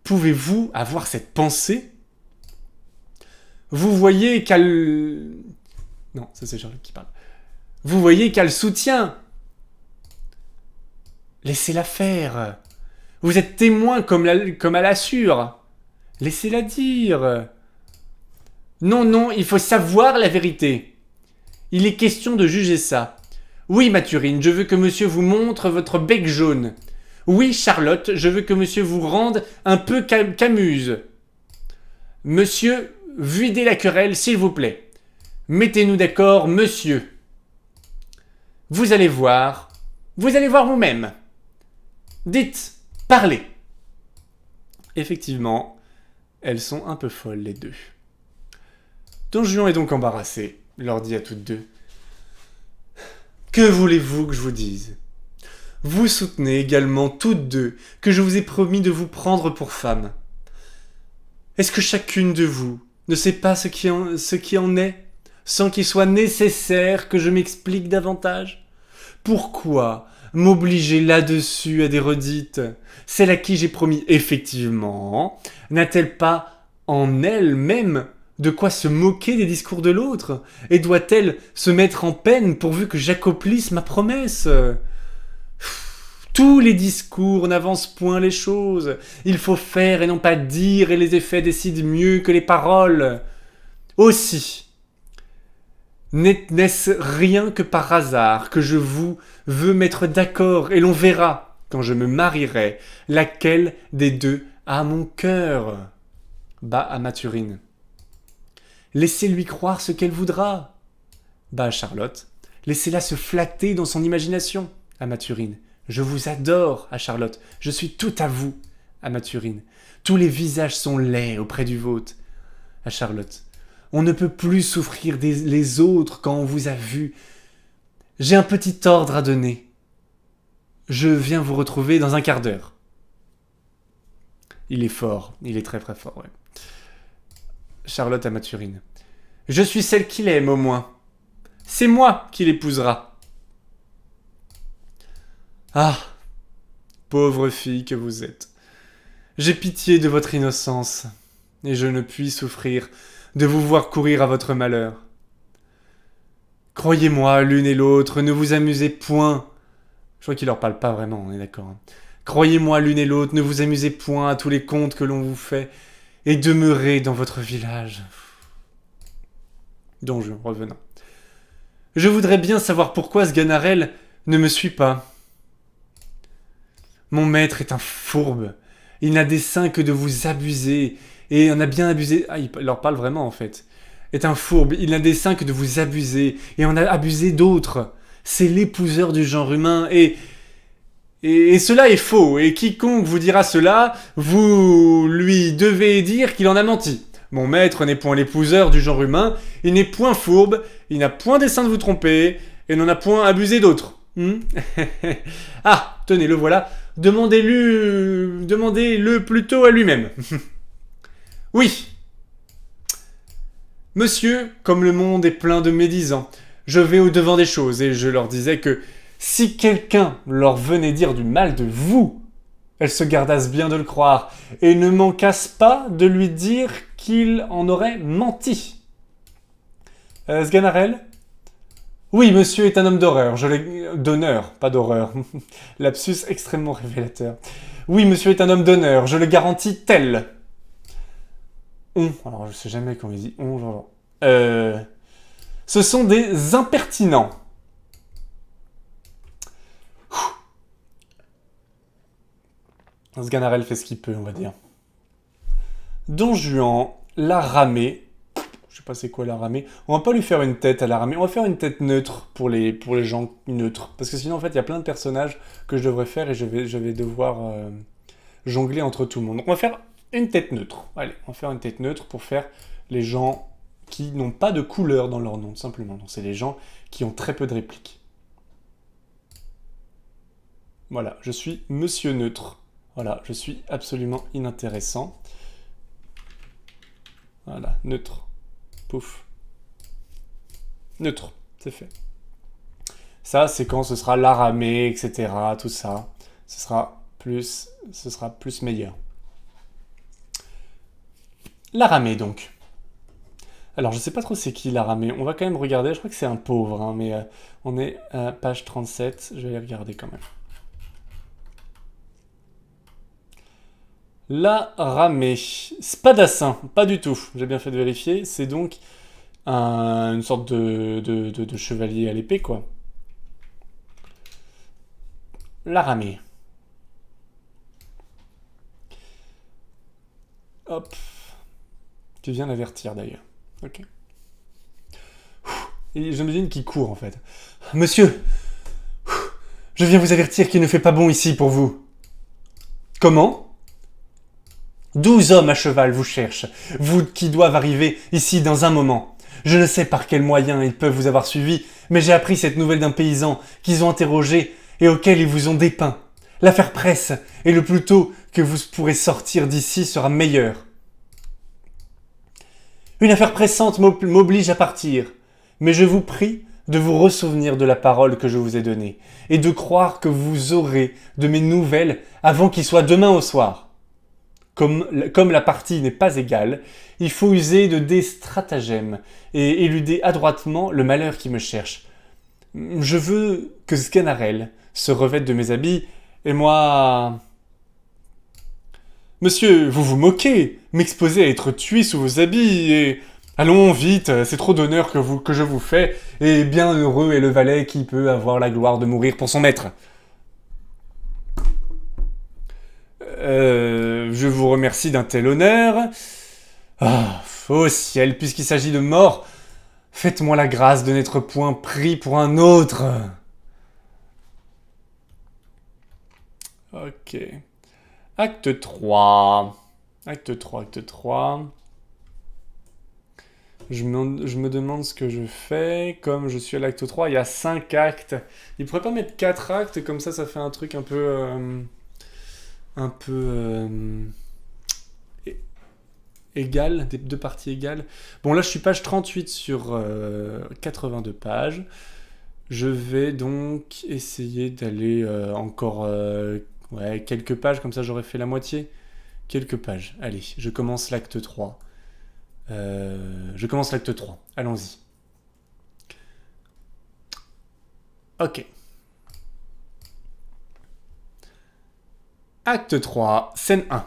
Pouvez-vous avoir cette pensée? Vous voyez qu'elle... Non, ça c'est Charlotte qui parle. Vous voyez qu'elle soutient. Laissez-la faire. Vous êtes témoin comme elle assure. Laissez-la dire. Non, il faut savoir la vérité. Il est question de juger ça. Oui, Mathurine, je veux que monsieur vous montre votre bec jaune. Oui, Charlotte, je veux que monsieur vous rende un peu camuse. Monsieur, videz la querelle, s'il vous plaît. Mettez-nous d'accord, monsieur. Vous allez voir vous-même. Dites, parlez. Effectivement, elles sont un peu folles, les deux. Don Juan est donc embarrassé, leur dit à toutes deux. Que voulez-vous que je vous dise? Vous soutenez également toutes deux que je vous ai promis de vous prendre pour femme. Est-ce que chacune de vous ne sait pas ce qui en est? sans qu'il soit nécessaire que je m'explique davantage? Pourquoi m'obliger là-dessus à des redites? Celle à qui j'ai promis effectivement n'a-t-elle pas en elle-même de quoi se moquer des discours de l'autre? Et doit-elle se mettre en peine pourvu que j'accomplisse ma promesse? Tous les discours n'avancent point les choses. Il faut faire et non pas dire, et les effets décident mieux que les paroles. Aussi, n'est-ce rien que par hasard que je vous veux mettre d'accord, et l'on verra, quand je me marierai, laquelle des deux a mon cœur. Bas à Mathurine. Laissez-lui croire ce qu'elle voudra. Bas à Charlotte. Laissez-la se flatter dans son imagination. À Mathurine. Je vous adore, à Charlotte. Je suis tout à vous, à Mathurine. Tous les visages sont laids auprès du vôtre, à Charlotte. On ne peut plus souffrir les autres quand on vous a vu. J'ai un petit ordre à donner. Je viens vous retrouver dans un quart d'heure. Il est fort, il est très très fort, ouais. Charlotte à Mathurine. Je suis celle qu'il aime au moins. C'est moi qui l'épousera. Ah, pauvre fille que vous êtes. J'ai pitié de votre innocence, et je ne puis souffrir de vous voir courir à votre malheur. Croyez-moi, l'une et l'autre, ne vous amusez point. Je crois qu'il leur parle pas vraiment, on est d'accord. Croyez-moi, l'une et l'autre, ne vous amusez point à tous les contes que l'on vous fait, et demeurez dans votre village. Donjon, revenant. Je voudrais bien savoir pourquoi ce Ganarelle ne me suit pas. Mon maître est un fourbe. Il n'a dessein que de vous abuser. Et en a bien abusé... Ah, il leur parle vraiment, en fait. Est un fourbe. Il n'a dessein que de vous abuser. Et en a abusé d'autres. C'est l'épouseur du genre humain. Et cela est faux. Et quiconque vous dira cela, vous lui devez dire qu'il en a menti. Mon maître n'est point l'épouseur du genre humain. Il n'est point fourbe. Il n'a point dessein de vous tromper. Et n'en a point abusé d'autres. Ah, tenez, le voilà. Demandez-le plutôt à lui-même. Oui. Monsieur, comme le monde est plein de médisants, je vais au-devant des choses et je leur disais que si quelqu'un leur venait dire du mal de vous, elles se gardassent bien de le croire et ne manquassent pas de lui dire qu'il en aurait menti. Sganarelle ? Oui, monsieur est un homme d'horreur, d'honneur, pas d'horreur. Lapsus extrêmement révélateur. Oui, monsieur est un homme d'honneur, je le garantis tel. Alors je sais jamais comment il dit genre. Ce sont des impertinents. Sganarelle fait ce qu'il peut, on va dire. Don Juan l'a ramé. Je sais pas c'est quoi la ramée. On va pas lui faire une tête à la ramée. On va faire une tête neutre pour les gens neutres. Parce que sinon, en fait, il y a plein de personnages que je devrais faire et je vais devoir jongler entre tout le monde. Donc, on va faire une tête neutre. Allez, on va faire une tête neutre pour faire les gens qui n'ont pas de couleur dans leur nom, tout simplement. Donc, c'est les gens qui ont très peu de répliques. Voilà, je suis Monsieur Neutre. Voilà, je suis absolument inintéressant. Voilà, neutre. Pouf. Neutre, c'est fait. Ça, c'est quand ce sera la ramée, etc. Tout ça. Ce sera plus meilleur. La ramée, donc. Alors, je sais pas trop c'est qui la ramée. On va quand même regarder. Je crois que c'est un pauvre, hein, mais on est à page 37. Je vais aller regarder quand même. La ramée. Spadassin, pas du tout. J'ai bien fait de vérifier. C'est donc une sorte de chevalier à l'épée, quoi. La ramée. Hop. Tu viens d'avertir, d'ailleurs. Ok. Et j'imagine qu'il court, en fait. Monsieur, je viens vous avertir qu'il ne fait pas bon ici pour vous. Comment ? 12 hommes à cheval vous cherchent, vous qui doivent arriver ici dans un moment. Je ne sais par quels moyens ils peuvent vous avoir suivi, mais j'ai appris cette nouvelle d'un paysan qu'ils ont interrogé et auquel ils vous ont dépeint. L'affaire presse, et le plus tôt que vous pourrez sortir d'ici sera meilleur. Une affaire pressante m'oblige à partir. Mais je vous prie de vous ressouvenir de la parole que je vous ai donnée, et de croire que vous aurez de mes nouvelles avant qu'il soit demain au soir. Comme la partie n'est pas égale, il faut user de des stratagèmes et éluder adroitement le malheur qui me cherche. Je veux que Sganarelle se revête de mes habits, et moi... Monsieur, vous vous moquez, m'exposer à être tué sous vos habits, et... Allons, vite, c'est trop d'honneur que je vous fais, et bien heureux est le valet qui peut avoir la gloire de mourir pour son maître. Je vous remercie d'un tel honneur. Ah, ô ciel, puisqu'il s'agit de mort, faites-moi la grâce de n'être point pris pour un autre. Ok. Acte 3. Acte 3, acte 3. Je me demande ce que je fais. Comme je suis à l'acte 3, il y a 5 actes. Il pourrait pas mettre 4 actes, comme ça fait un truc un peu... égal, deux parties égales. Bon, là, je suis page 38 sur 82 pages. Je vais donc essayer d'aller encore quelques pages, comme ça j'aurais fait la moitié. Quelques pages. Allez, je commence l'acte 3. Allons-y. Ok. Acte 3, scène 1.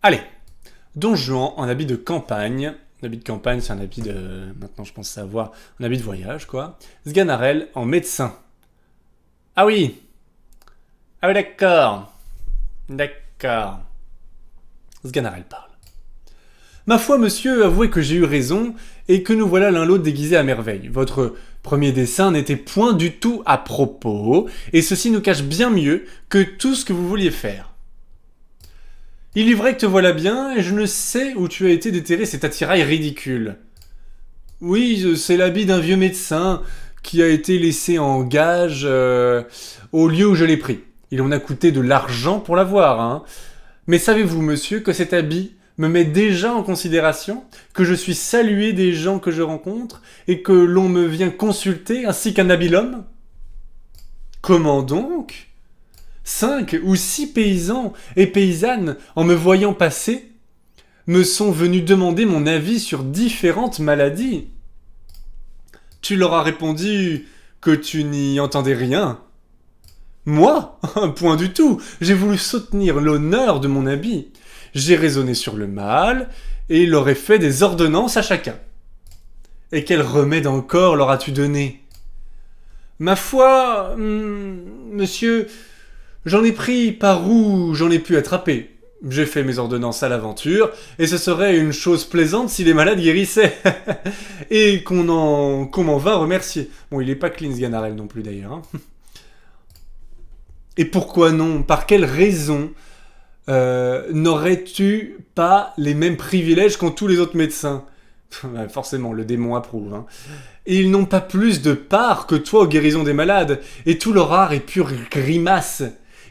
Allez, Don Juan en habit de campagne. L'habit de campagne, c'est un habit de... Maintenant, je pense savoir. Un habit de voyage, quoi. Sganarelle en médecin. Ah oui. Ah oui, d'accord. D'accord. Sganarelle parle. Ma foi, monsieur, avouez que j'ai eu raison, et que nous voilà l'un l'autre déguisés à merveille. Votre premier dessin n'était point du tout à propos, et ceci nous cache bien mieux que tout ce que vous vouliez faire. Il est vrai que te voilà bien, et je ne sais où tu as été déterrer cet attirail ridicule. Oui, c'est l'habit d'un vieux médecin qui a été laissé en gage au lieu où je l'ai pris. Il en a coûté de l'argent pour l'avoir, hein. Mais savez-vous, monsieur, que cet habit me met déjà en considération, que je suis salué des gens que je rencontre, et que l'on me vient consulter ainsi qu'un habile homme? Comment donc ? 5 ou 6 paysans et paysannes, en me voyant passer, me sont venus demander mon avis sur différentes maladies. Tu leur as répondu que tu n'y entendais rien. Moi, point du tout. J'ai voulu soutenir l'honneur de mon habit. J'ai raisonné sur le mal et leur ai fait des ordonnances à chacun. Et quel remède encore leur as-tu donné? Ma foi, monsieur, j'en ai pris par où j'en ai pu attraper. J'ai fait mes ordonnances à l'aventure, et ce serait une chose plaisante si les malades guérissaient. Et qu'on m'en vint remercier. Bon, il est pas clean, Sganarelle non plus d'ailleurs. Hein. Et pourquoi non? Par quelle raison n'aurais-tu pas les mêmes privilèges qu'ont tous les autres médecins? Forcément, le démon approuve. Hein. Et ils n'ont pas plus de part que toi aux guérisons des malades, et tout leur art est pure grimace.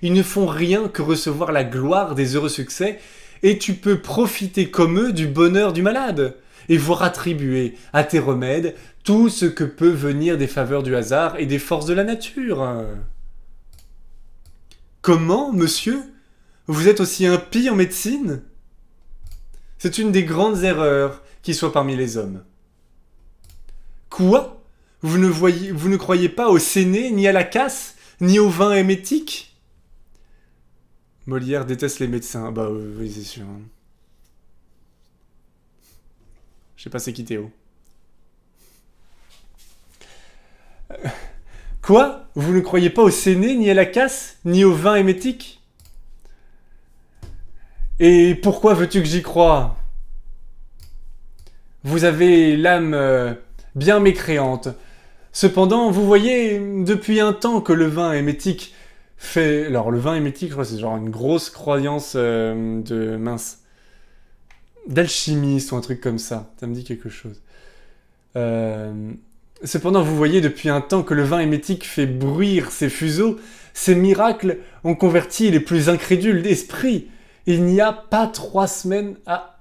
Ils ne font rien que recevoir la gloire des heureux succès, et tu peux profiter comme eux du bonheur du malade, et voir attribuer à tes remèdes tout ce que peut venir des faveurs du hasard et des forces de la nature. Comment, monsieur? Vous êtes aussi impie en médecine? C'est une des grandes erreurs qui soit parmi les hommes. Quoi? Vous ne croyez pas au séné, ni à la casse, ni au vin émétique? Molière déteste les médecins. Bah oui, c'est sûr. Je sais pas c'est qui Théo. Quoi? Vous ne croyez pas au séné, ni à la casse, ni au vin émétique? Et pourquoi veux-tu que j'y croie? Vous avez l'âme bien mécréante. Cependant, vous voyez, depuis un temps que le vin émétique fait... Alors, le vin émétique, je crois, c'est genre une grosse croyance de... mince. D'alchimiste ou un truc comme ça. Ça me dit quelque chose. Cependant, vous voyez depuis un temps que le vin émétique fait bruire ses fuseaux, Ces miracles ont converti les plus incrédules d'esprit. Il n'y a pas 3 semaines à...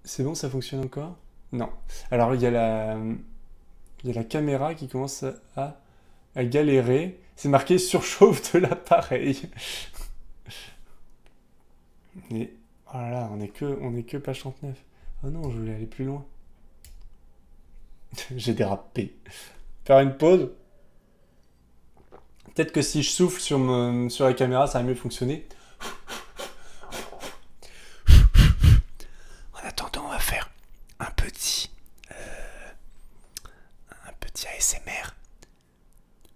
C'est bon, ça fonctionne encore? Non. Alors, il y a la caméra qui commence à galérer. C'est marqué surchauffe de l'appareil. Et oh là là, on est que page 39. Oh non, je voulais aller plus loin. J'ai dérapé. Faire une pause. Peut-être que si je souffle sur la caméra, ça va mieux fonctionner. En attendant, on va faire un petit ASMR.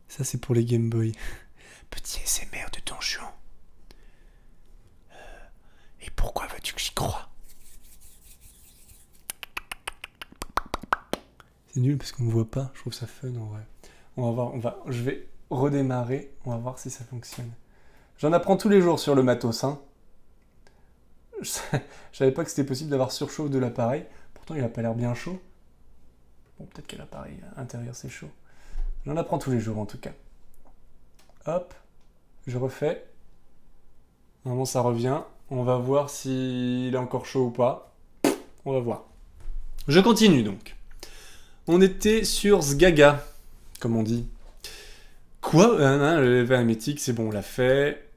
Ça, c'est pour les Game Boy. Petit ASMR de Don Juan. Et pourquoi veux-tu que j'y croie? C'est nul parce qu'on me voit pas. Je trouve ça fun en vrai. On va voir. Je vais redémarrer. On va voir si ça fonctionne. J'en apprends tous les jours sur le matos. Hein. Je savais pas que c'était possible d'avoir surchauffe de l'appareil. Pourtant, il a pas l'air bien chaud. Bon, peut-être que l'appareil intérieur c'est chaud. J'en apprends tous les jours en tout cas. Hop. Je refais. Normalement, ça revient. On va voir s'il est encore chaud ou pas. On va voir. Je continue donc. On était sur Zgaga, comme on dit. Quoi? Le level hermétique, c'est bon, on l'a fait.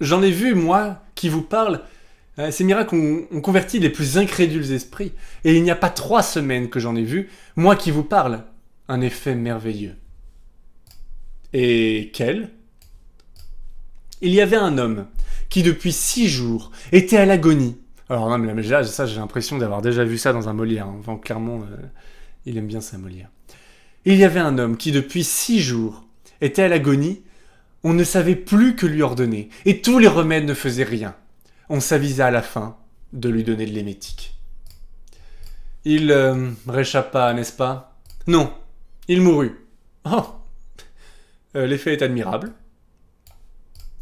J'en ai vu, moi, qui vous parle. Ces miracles ont converti les plus incrédules esprits. Et il n'y a pas 3 semaines que j'en ai vu, moi qui vous parle. Un effet merveilleux. Et quel? Il y avait un homme qui depuis 6 jours était à l'agonie. Alors non, mais là, ça, j'ai l'impression d'avoir déjà vu ça dans un Molière. Hein. Enfin, clairement, il aime bien ça, Molière. Il y avait un homme qui depuis 6 jours était à l'agonie. On ne savait plus que lui ordonner. Et tous les remèdes ne faisaient rien. On s'avisa à la fin de lui donner de l'émétique. Il réchappa, n'est-ce pas? Non, il mourut. Oh, l'effet est admirable.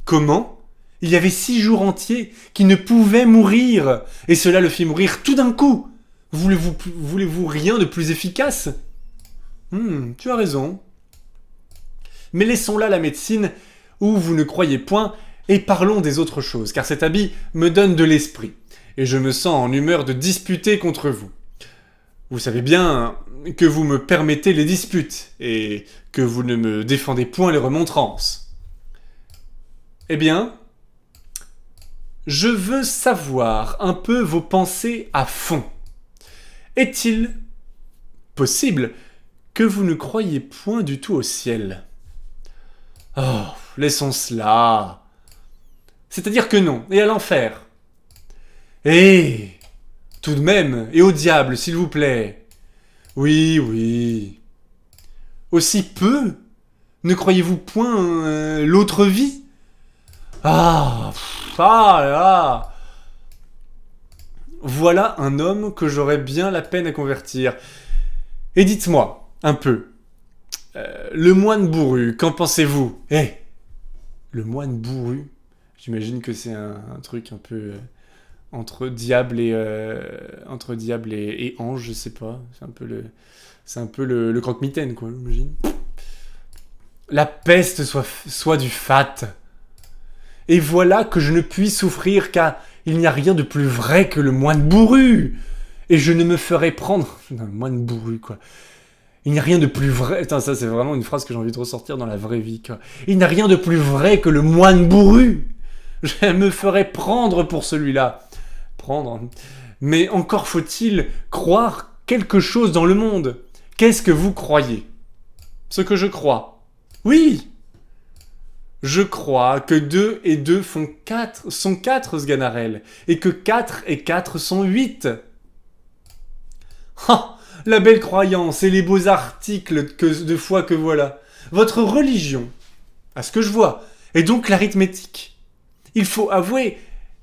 Comment? Il y avait 6 jours entiers qui ne pouvaient mourir, et cela le fit mourir tout d'un coup. Voulez-vous rien de plus efficace? Tu as raison. Mais laissons là la médecine, où vous ne croyez point, et parlons des autres choses, car cet habit me donne de l'esprit, et je me sens en humeur de disputer contre vous. Vous savez bien que vous me permettez les disputes, et que vous ne me défendez point les remontrances. Eh bien, je veux savoir un peu vos pensées à fond. Est-il possible que vous ne croyiez point du tout au ciel? Oh, laissons cela. C'est-à-dire que non, et à l'enfer. Eh, tout de même, et au diable, s'il vous plaît. Oui, oui. Aussi peu? Ne croyez-vous point l'autre vie? Ah là. Voilà un homme que j'aurais bien la peine à convertir. Et dites-moi, un peu, le moine bourru, qu'en pensez-vous? Le moine bourru, j'imagine que c'est un truc un peu entre diable et ange, je sais pas. C'est un peu le croque-mitaine, quoi, j'imagine. La peste soit du fat. Et voilà que je ne puis souffrir, car il n'y a rien de plus vrai que le moine bourru. Et je ne me ferai prendre... Non, le moine bourru, quoi. Il n'y a rien de plus vrai... Attends, ça, c'est vraiment une phrase que j'ai envie de ressortir dans la vraie vie, quoi. Il n'y a rien de plus vrai que le moine bourru. Je me ferai prendre pour celui-là. Prendre. Mais encore faut-il croire quelque chose dans le monde. Qu'est-ce que vous croyez? Ce que je crois. Oui! Je crois que 2 et 2 sont 4, Sganarelle, et que 4 et 4 sont 8. Ah, la belle croyance et les beaux articles de foi que voilà. Votre religion, à ce que je vois, est donc l'arithmétique. Il faut avouer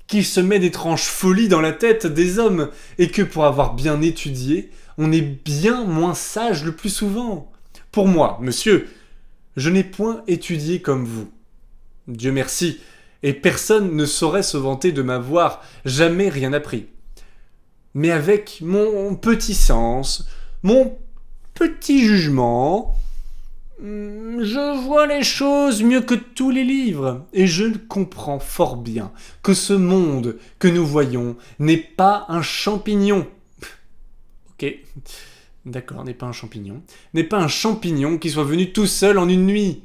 qu'il se met d'étranges folies dans la tête des hommes, et que pour avoir bien étudié, on est bien moins sage le plus souvent. Pour moi, monsieur, je n'ai point étudié comme vous. Dieu merci, et personne ne saurait se vanter de m'avoir jamais rien appris. Mais avec mon petit sens, mon petit jugement, Je vois les choses mieux que tous les livres, et je comprends fort bien que ce monde que nous voyons n'est pas un champignon. Ok, d'accord, n'est pas un champignon. N'est pas un champignon qui soit venu tout seul en une nuit.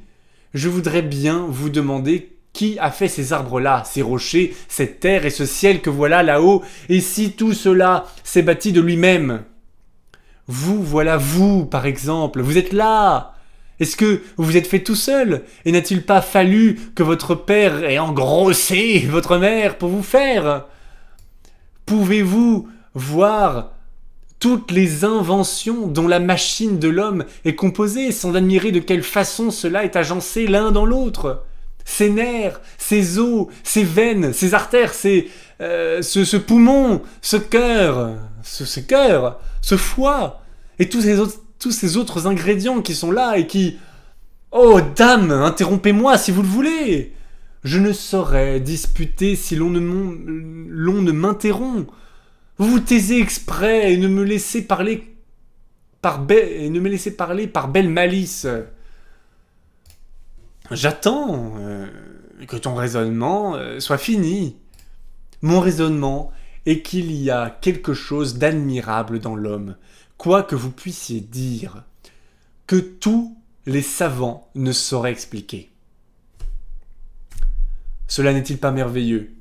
Je voudrais bien vous demander qui a fait ces arbres-là, ces rochers, cette terre et ce ciel que voilà là-haut, et si tout cela s'est bâti de lui-même. Vous, voilà vous, par exemple, vous êtes là. Est-ce que vous vous êtes fait tout seul? Et n'a-t-il pas fallu que votre père ait engrossé votre mère pour vous faire? Pouvez-vous voir toutes les inventions dont la machine de l'homme est composée sans admirer de quelle façon cela est agencé l'un dans l'autre? Ses nerfs, ses os, ses veines, ses artères, ce poumon, ce cœur, ce foie, et tous ces autres ingrédients qui sont là et qui... Oh, dame, interrompez-moi si vous le voulez. Je ne saurais disputer si l'on ne m'interrompt. Vous vous taisez exprès et ne me laissez parler par belle malice. J'attends que ton raisonnement soit fini. Mon raisonnement est qu'il y a quelque chose d'admirable dans l'homme, quoi que vous puissiez dire, que tous les savants ne sauraient expliquer. Cela n'est-il pas merveilleux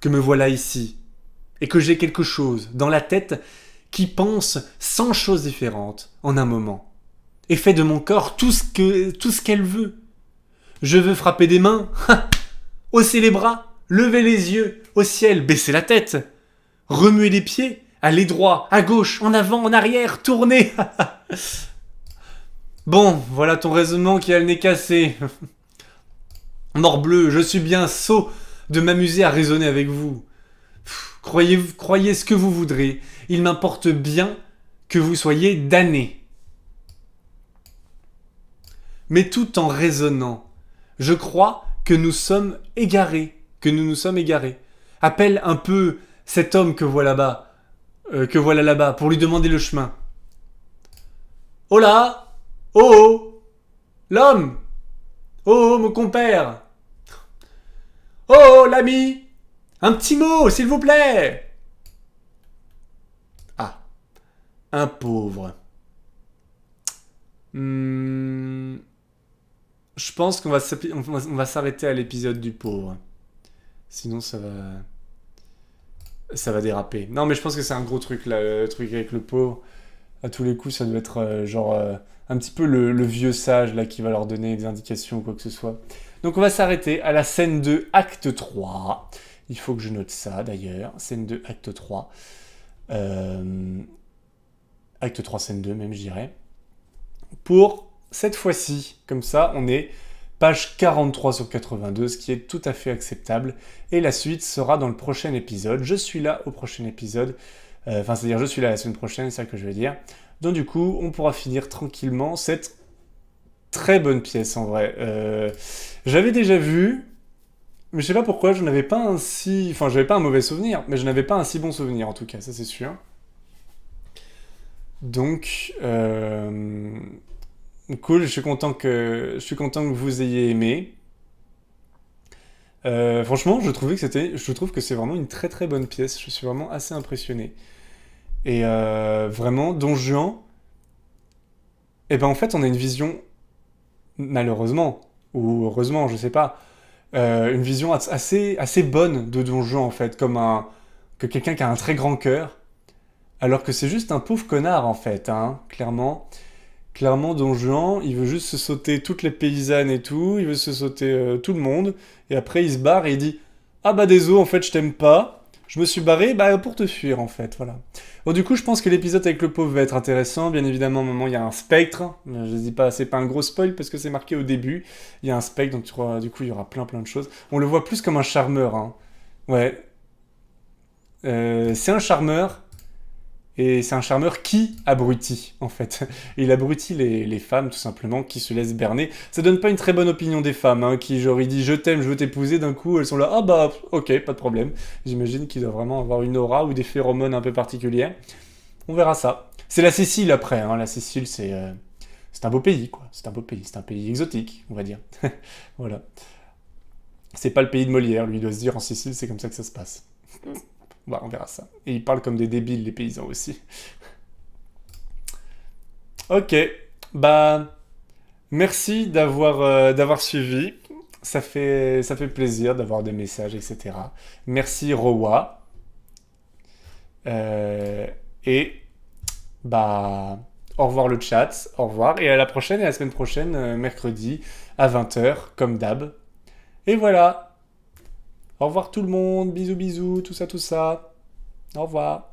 que me voilà ici, et que j'ai quelque chose dans la tête qui pense 100 choses différentes en un moment, et fait de mon corps tout ce qu'elle veut. Je veux frapper des mains, hausser les bras, lever les yeux au ciel, baisser la tête, remuer les pieds, aller droit, à gauche, en avant, en arrière, tourner. Bon, voilà ton raisonnement qui a le nez cassé. Morbleu, je suis bien sot de m'amuser à raisonner avec vous. Croyez ce que vous voudrez, il m'importe bien que vous soyez damnés. Mais tout en raisonnant, je crois que nous sommes égarés, Appelle un peu cet homme que voilà là-bas, pour lui demander le chemin. Oh là! Oh oh! L'homme! Oh mon compère! Oh l'ami! Un petit mot, s'il vous plaît! Ah, un pauvre. Je pense qu'on va s'arrêter à l'épisode du pauvre. Sinon, ça va déraper. Non, mais je pense que c'est un gros truc, là, le truc avec le pauvre. À tous les coups, ça doit être un petit peu le vieux sage, là, qui va leur donner des indications ou quoi que ce soit. Donc, on va s'arrêter à la scène 2, acte 3. Il faut que je note ça, d'ailleurs. Scène 2, acte 3. Acte 3, scène 2, même, je dirais. Pour cette fois-ci, comme ça, on est page 43 sur 82, ce qui est tout à fait acceptable. Et la suite sera dans le prochain épisode. Je suis là au prochain épisode. C'est-à-dire, je suis là la semaine prochaine, c'est ça que je veux dire. Donc, du coup, on pourra finir tranquillement cette très bonne pièce, en vrai. J'avais déjà vu, mais je sais pas pourquoi, je n'avais pas un si... Enfin, j'avais pas un mauvais souvenir, mais je n'avais pas un si bon souvenir, en tout cas, ça c'est sûr. Donc, cool, je suis content que vous ayez aimé. Franchement, je trouve que c'est vraiment une très très bonne pièce. Je suis vraiment assez impressionné. Et vraiment, Don Juan, et ben en fait, on a une vision, malheureusement, ou heureusement, je sais pas, une vision assez bonne de Don Juan, en fait, que quelqu'un qui a un très grand cœur, alors que c'est juste un pauvre connard, en fait, hein, clairement. Clairement, Don Juan, il veut juste se sauter toutes les paysannes et tout, il veut se sauter tout le monde, et après il se barre et il dit « Ah bah désolé, en fait je t'aime pas, je me suis barré pour te fuir en fait, voilà. » Bon du coup je pense que l'épisode avec le pauvre va être intéressant, bien évidemment à un moment il y a un spectre, je dis pas, c'est pas un gros spoil parce que c'est marqué au début, il y a un spectre, donc du coup il y aura plein de choses. On le voit plus comme un charmeur, hein. Ouais. C'est un charmeur. Et c'est un charmeur qui abrutit, en fait. Il abrutit les femmes, tout simplement, qui se laissent berner. Ça donne pas une très bonne opinion des femmes, hein, qui, genre, il dit « je t'aime, je veux t'épouser », d'un coup, elles sont là « ah bah, ok, pas de problème ». J'imagine qu'il doit vraiment avoir une aura ou des phéromones un peu particulières. On verra ça. C'est la Cécile, après, hein. La Cécile, c'est un beau pays, quoi. C'est un beau pays, c'est un pays exotique, on va dire. Voilà. C'est pas le pays de Molière, lui, il doit se dire en Sicile, c'est comme ça que ça se passe. Bah, on verra ça. Et ils parlent comme des débiles, les paysans aussi. Ok, bah, merci d'avoir suivi. Ça fait plaisir d'avoir des messages, etc. Merci, Rowa. Euh, et, bah, au revoir le chat, au revoir. Et à la prochaine, et à la semaine prochaine, mercredi, à 20h, comme d'hab. Et voilà. Au revoir tout le monde, bisous bisous, tout ça, tout ça. Au revoir.